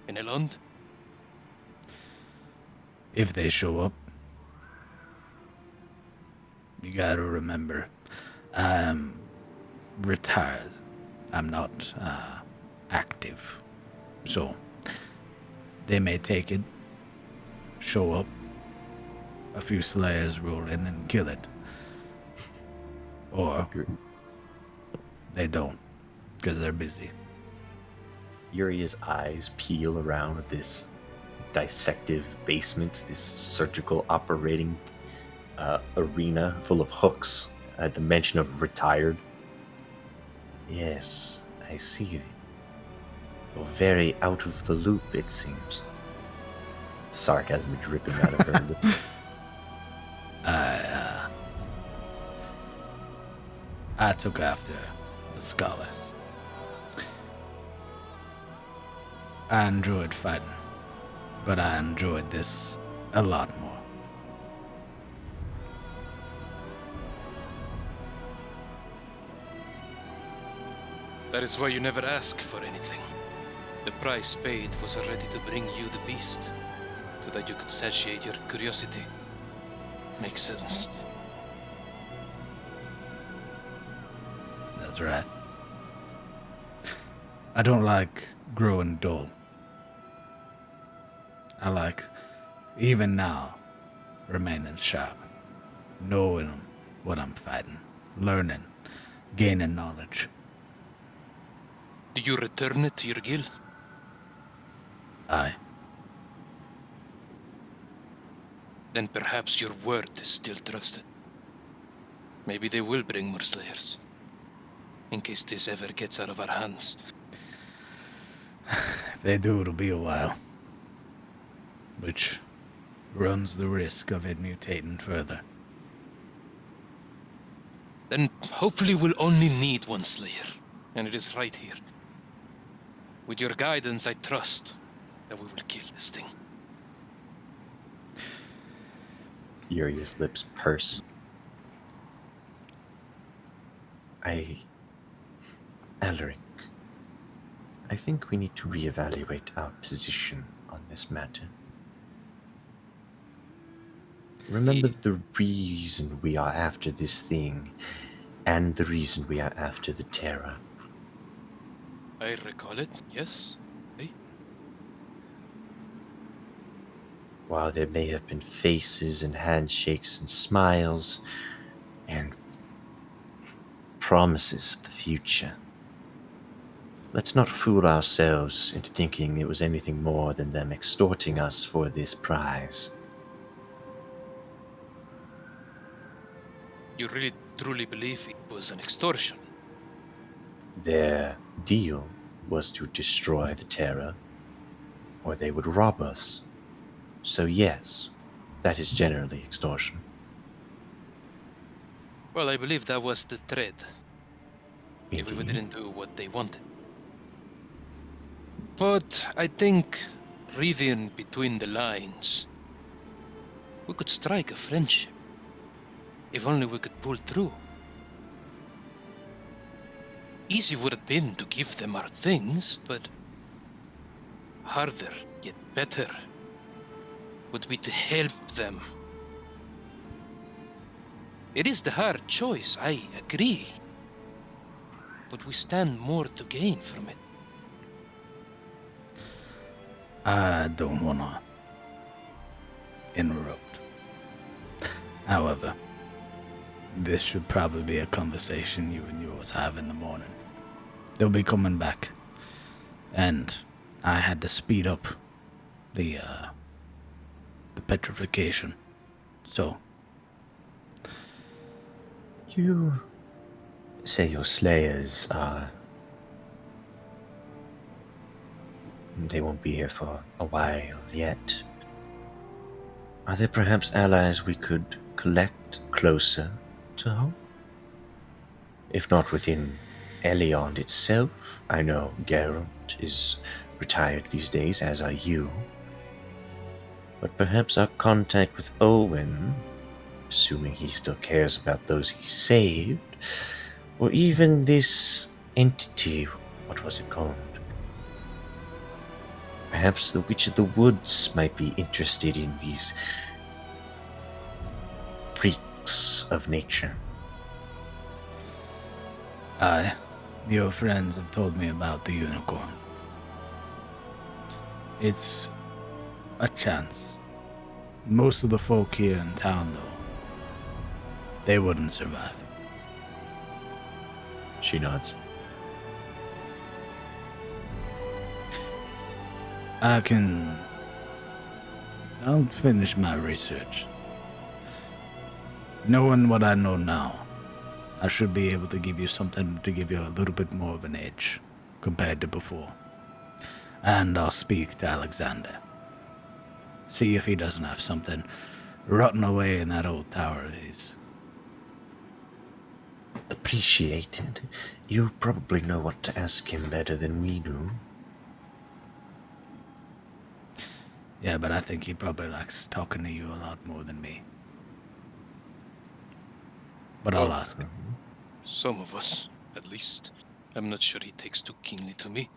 D: In Elond?
A: If they show up. You gotta remember, I'm retired. I'm not active. So, they may take it, show up, a few slayers roll in and kill it. Or they don't, because they're busy.
B: Yuria's eyes peel around this dissective basement, this surgical operating arena full of hooks at the mention of retired. Yes, I see. You're very out of the loop, it seems. Sarcasm dripping out of her lips.
A: I took after the scholars. I enjoyed fighting, but I enjoyed this a lot more.
D: That is why you never ask for anything. The price paid was already to bring you the beast, so that you could satiate your curiosity. Makes sense.
A: That's right. I don't like growing dull. I like, even now, remaining sharp, knowing what I'm fighting, learning, gaining knowledge.
D: Do you return it to your guild?
A: Aye.
D: Then perhaps your word is still trusted. Maybe they will bring more slayers. In case this ever gets out of our hands.
A: If they do, it'll be a while. Which runs the risk of it mutating further.
D: Then hopefully we'll only need one slayer. And it is right here. With your guidance, I trust that we will kill this thing.
B: Yuria's lips purse. Alaric, I think we need to reevaluate our position on this matter. Remember the reason we are after this thing, and the reason we are after the Terror.
D: I recall it, yes. Hey.
B: While there may have been faces and handshakes and smiles and promises of the future, let's not fool ourselves into thinking it was anything more than them extorting us for this prize.
D: You really truly believe it was an extortion?
B: Their deal was to destroy the Terror, or they would rob us. So yes, that is generally extortion.
D: Well, I believe that was the threat. If we
B: Indeed.
D: didn't do what they wanted. But I think, reading between the lines, we could strike a friendship. If only we could pull through. Easy would have been to give them our things, but harder, yet better, would be to help them. It is the hard choice, I agree. But we stand more to gain from it.
A: I don't want to interrupt. However, this should probably be a conversation you and yours have in the morning. They'll be coming back. And I had to speed up the petrification. So,
B: You say your slayers are. They won't be here for a while yet. Are there perhaps allies we could collect closer to home? If not within Eliond itself, I know Geralt is retired these days, as are you. But perhaps our contact with Owen, assuming he still cares about those he saved, or even this entity, what was it called? Perhaps the Witch of the Woods might be interested in these freaks of nature.
A: your friends have told me about the unicorn. It's a chance. Most of the folk here in town, though, they wouldn't survive.
B: She nods.
A: I'll finish my research. Knowing what I know now, I should be able to give you something to give you a little bit more of an edge compared to before. And I'll speak to Alexander. See if he doesn't have something rotting away in that old tower of his.
B: Appreciated. You probably know what to ask him better than we do.
A: Yeah, but I think he probably likes talking to you a lot more than me. But I'll ask.
D: Some of us, at least. I'm not sure he takes too keenly to me.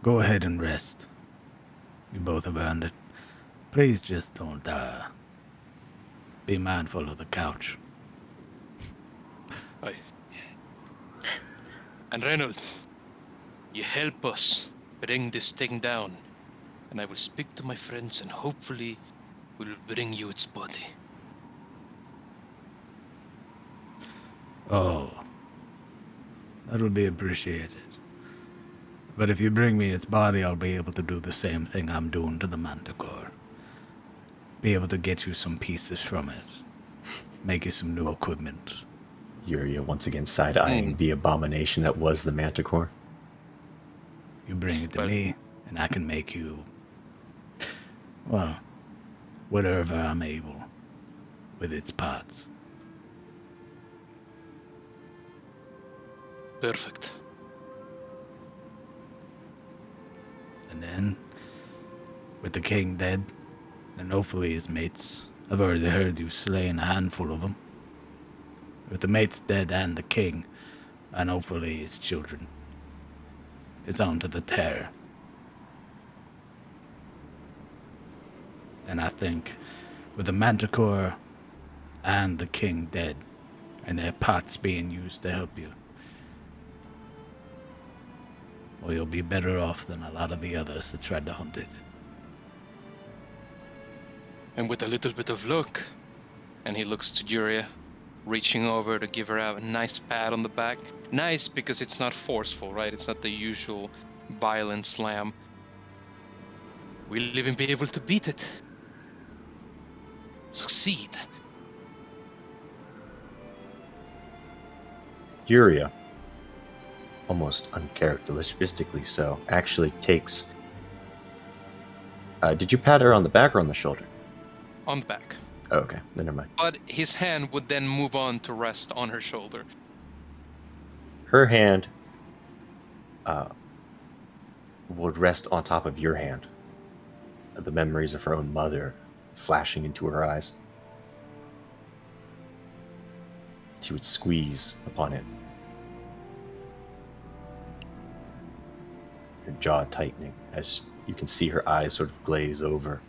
A: Go ahead and rest. You both have earned it. Please just don't, be mindful of the couch.
D: Aye. And Reynold, you help us bring this thing down, and I will speak to my friends and hopefully we'll bring you its body.
A: Oh, that'll be appreciated. But if you bring me its body, I'll be able to do the same thing I'm doing to the Manticore. Be able to get you some pieces from it. Make you some new equipment.
B: Yuria once again side-eyeing the abomination that was the Manticore.
A: You bring it to
D: Well-
A: me, and I can make you, well, whatever I'm able with its parts.
D: Perfect.
A: And then, with the king dead, and hopefully his mates, I've already heard you've slain a handful of them. With the mates dead and the king, and hopefully his children, it's on to the terror. And I think, with the Manticore and the king dead, and their parts being used to help you, well, you'll be better off than a lot of the others that tried to hunt it.
D: And with a little bit of luck, and he looks to Juria, reaching over to give her a nice pat on the back. Nice because it's not forceful, right? It's not the usual violent slam. We'll even be able to beat it. Succeed
B: Yuria, almost uncharacteristically so, actually takes... did you pat her on the back or on the shoulder?
D: On the back.
B: Oh, okay, then never mind.
D: But his hand would then move on to rest on her shoulder.
B: Her hand would rest on top of your hand. The memories of her own mother flashing into her eyes. She would squeeze upon it. Her jaw tightening as you can see her eyes sort of glaze over,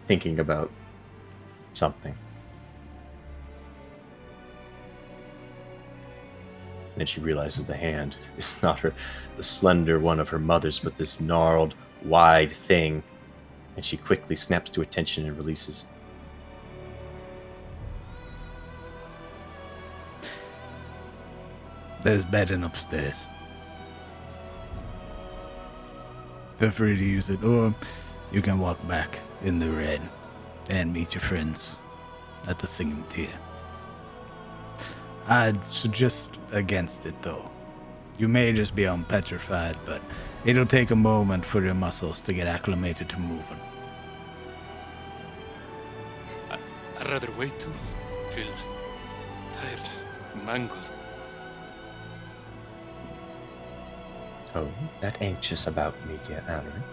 B: thinking about something. Then she realizes the hand is not the slender one of her mother's, but this gnarled, wide thing. And she quickly snaps to attention and releases.
A: There's bedding upstairs. Feel free to use it, or you can walk back in the rain and meet your friends at the singing tier. I'd suggest against it, though. You may just be unpetrified, but it'll take a moment for your muscles to get acclimated to moving.
D: I'd rather wait to feel tired, mangled.
B: Oh, that anxious about me, dear Allery?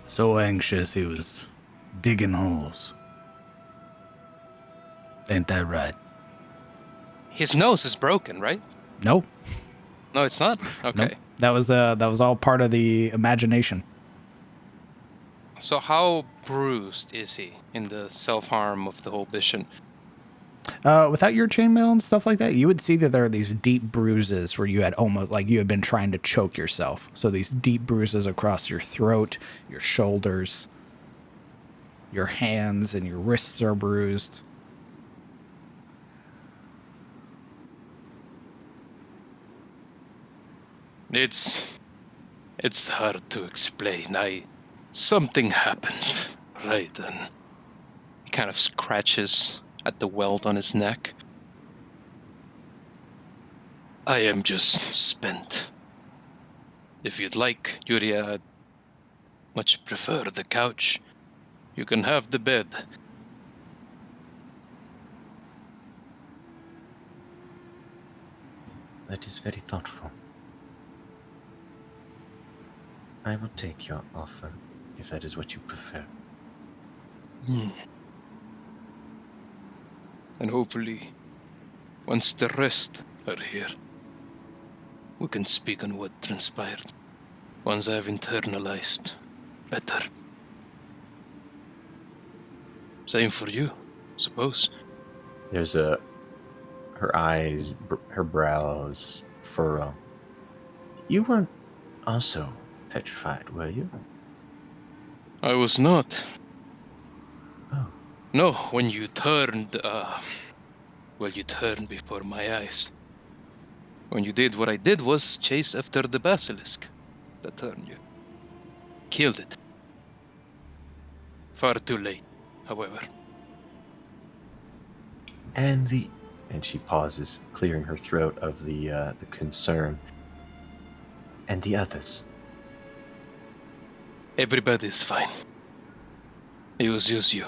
A: So anxious he was digging holes. Ain't that right?
D: His nose is broken, right?
A: Nope.
D: No, it's not? Okay.
A: Nope. That was all part of the imagination.
D: So how bruised is he in the self-harm of the whole mission?
A: Without your chainmail and stuff like that, you would see that there are these deep bruises where you had almost like you had been trying to choke yourself. So these deep bruises across your throat, your shoulders, your hands, and your wrists are bruised.
D: It's hard to explain. Something happened, right? And he kind of scratches at the welt on his neck. I am just spent. If you'd like, Yuria, I'd much prefer the couch. You can have the bed.
B: That is very thoughtful. I will take your offer, if that is what you prefer.
D: And hopefully, once the rest are here, we can speak on what transpired. Once I've internalized better. Same for you, suppose.
B: There's her eyes, her brows furrow. You weren't also petrified, were you?
D: I was not.
B: Oh.
D: No, when you turned, you turned before my eyes. When you did what I did was chase after the basilisk that turned you. Killed it. Far too late, however.
B: And she pauses, clearing her throat of the concern. And the others.
D: Everybody's fine. It was just you.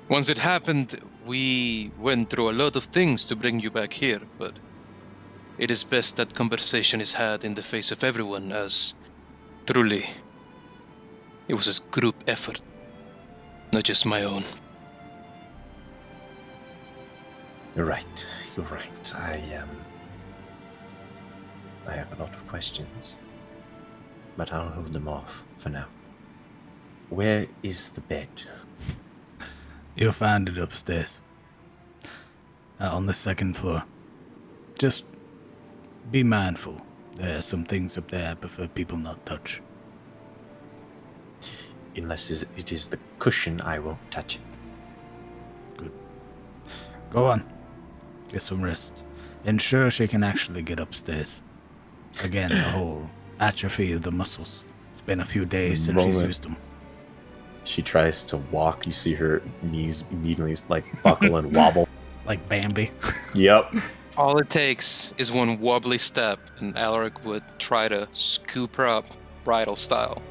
D: Once it happened, we went through a lot of things to bring you back here, but it is best that conversation is had in the face of everyone, as truly it was a group effort, not just my own.
B: You're right. I have a lot of questions, but I'll hold them off for now. Where is the bed?
A: You'll find it upstairs. On the second floor. Just be mindful. There are some things up there I prefer people not touch.
B: Unless it is the cushion, I won't touch it.
A: Good. Go on. Get some rest. Ensure she can actually get upstairs. Again, the whole atrophy of the muscles. It's been a few days since she's used them.
B: She tries to walk. You see her knees immediately like buckle and wobble.
A: Like Bambi.
B: Yep.
D: All it takes is one wobbly step, and Alaric would try to scoop her up, bridal style.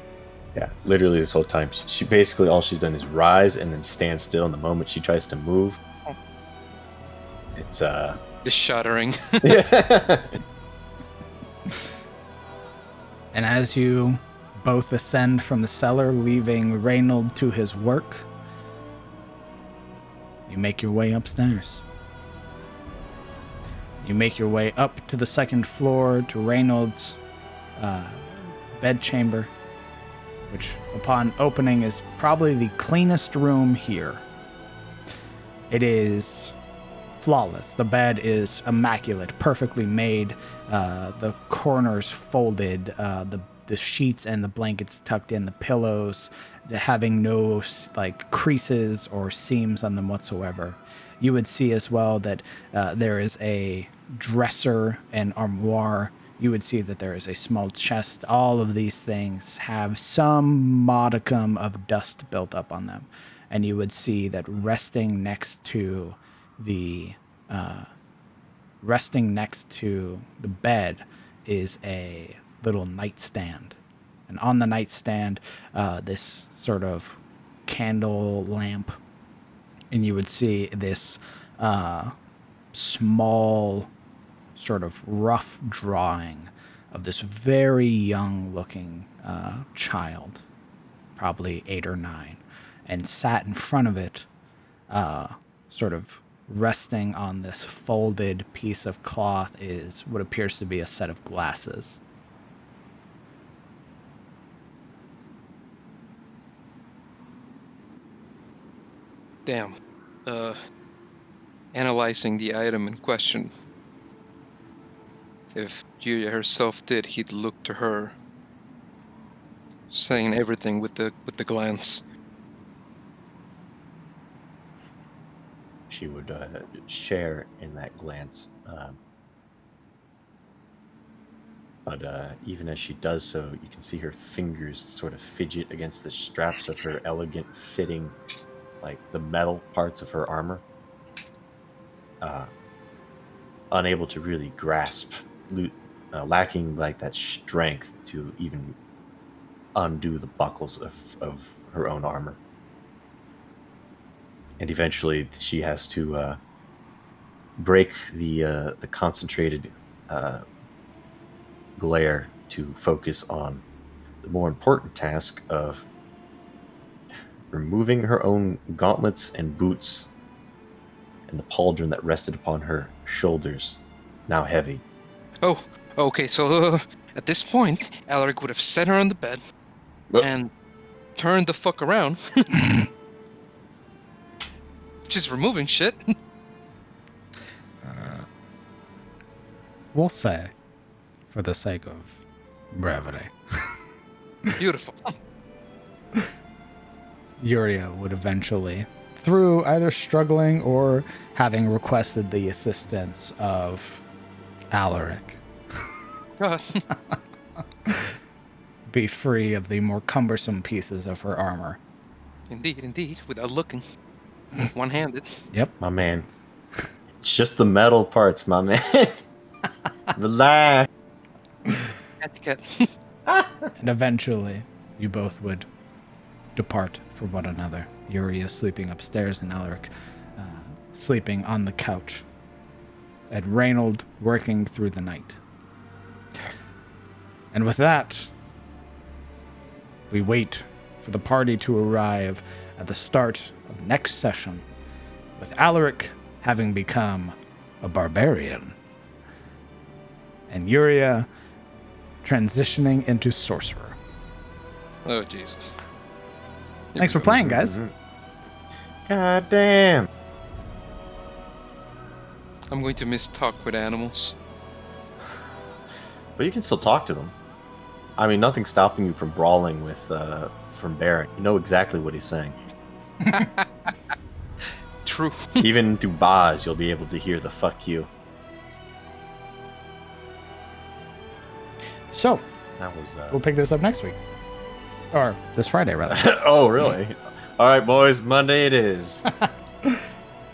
B: Yeah, literally this whole time. She basically, all she's done is rise and then stand still. And the moment she tries to move, it's,
D: The shuddering.
B: yeah.
A: And as you both ascend from the cellar, leaving Reynold to his work, you make your way upstairs. You make your way up to the second floor to Reynold's bedchamber, which upon opening is probably the cleanest room here. It is flawless. The bed is immaculate, perfectly made. The corners folded, the sheets and the blankets tucked in, the pillows having no like creases or seams on them whatsoever. You would see as well that there is a dresser and armoire. You would see that there is a small chest. All of these things have some modicum of dust built up on them. And you would see that resting next to the bed is a little nightstand. And on the nightstand, this sort of candle lamp. And you would see this small, sort of rough drawing of this very young-looking child, probably 8 or 9, and sat in front of it, sort of resting on this folded piece of cloth is what appears to be a set of glasses.
D: Damn. Analyzing the item in question. If Julia herself did, he'd look to her, saying everything with the glance.
B: She would share in that glance. But even as she does so, you can see her fingers sort of fidget against the straps of her elegant fitting, like the metal parts of her armor. Unable to really grasp, lacking like that strength to even undo the buckles of her own armor. And eventually she has to break the concentrated glare to focus on the more important task of removing her own gauntlets and boots and the pauldron that rested upon her shoulders, now heavy.
D: Oh, okay, so at this point, Alaric would have set her on the bed and turned the fuck around. Just removing shit.
A: We'll say, for the sake of brevity,
D: Beautiful.
A: Yuria would eventually, through either struggling or having requested the assistance of Alaric,
D: God.
A: be free of the more cumbersome pieces of her armor.
D: Indeed, without looking. One-handed.
A: Yep.
B: My man. It's just the metal parts, my man. Relax.
D: Etiquette.
A: And eventually, you both would depart from one another. Yuria sleeping upstairs and Alaric sleeping on the couch. And Reynold working through the night. And with that, we wait for the party to arrive at the start of next session, with Alaric having become a barbarian, and Yuria transitioning into sorcerer.
D: Oh, Jesus.
A: Thanks for playing, guys.
B: God damn.
D: I'm going to miss talk with animals.
B: But you can still talk to them. I mean, nothing's stopping you from brawling with from Baron. You know exactly what he's saying.
D: True.
B: Even to Boz, you'll be able to hear the fuck you.
A: So,
B: That was
A: we'll pick this up next week. Or this Friday, rather.
B: Oh, really? All right, boys. Monday it is.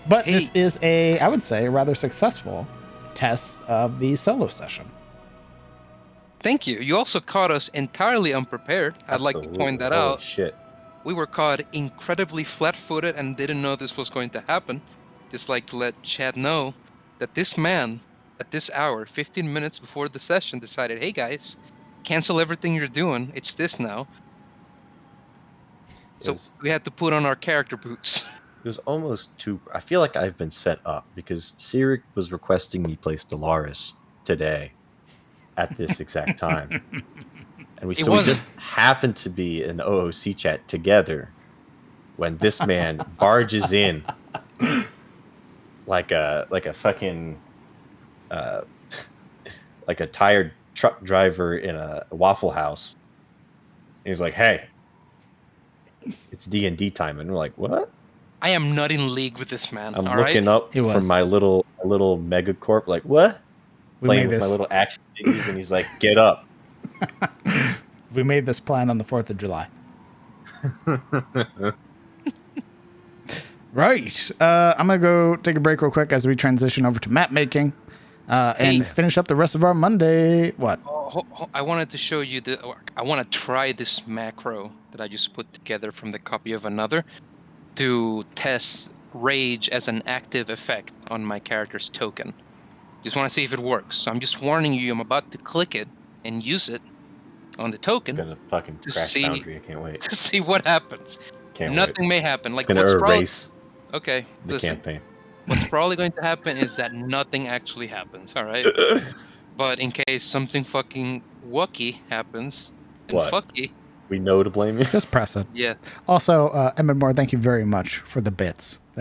A: But
D: Hey.
A: this is I would say, a rather successful test of the solo session.
D: Thank you. You also caught us entirely unprepared. I'd like to point that
B: Holy
D: out.
B: shit.
D: We were caught incredibly flat-footed and didn't know this was going to happen. Just like to let Chad know that this man, at this hour, 15 minutes before the session, decided, hey guys, cancel everything you're doing. It's this now. So
B: was-
D: we had to put on our character boots.
B: It was almost too. I feel like I've been set up because Sirik was requesting me play Stellaris today at this exact time. And we
D: It
B: we
D: wasn't.
B: just happened to be in OOC chat together when this man barges in like a fucking like a tired truck driver in a Waffle House. And he's like, "Hey, it's D&D time," and we're like, "What?"
D: I am not in league with this man.
B: I'm
D: all right?
B: looking up
A: He was.
B: from my little megacorp, like, "What?"
A: We
B: Playing
A: made
B: with my
A: this.
B: little action figures, and he's like, "Get up."
A: We made this plan on the 4th of July. Right. I'm going to go take a break real quick as we transition over to map making and
D: Hey.
A: finish up the rest of our Monday. What?
D: I wanted to show you I want to try this macro that I just put together from the copy of another to test rage as an active effect on my character's token. Just want to see if it works. So I'm just warning you, I'm about to click it and use it on the
B: It's
D: token
B: gonna fucking
D: To
B: crash
D: see-
B: Foundry. I can't wait.
D: to see what happens.
B: Can't
D: Nothing
B: wait.
D: may happen.
B: It's
D: Like
B: gonna
D: what's probably
B: erase
D: okay.
B: the
D: Listen,
B: campaign.
D: what's probably going to happen is that nothing actually happens. All right. But in case something fucking wucky happens, and
B: What?
D: fucky,
B: We know to blame you.
A: Just press it.
D: yes.
A: Also, Emmett Moore, thank you very much for the bits.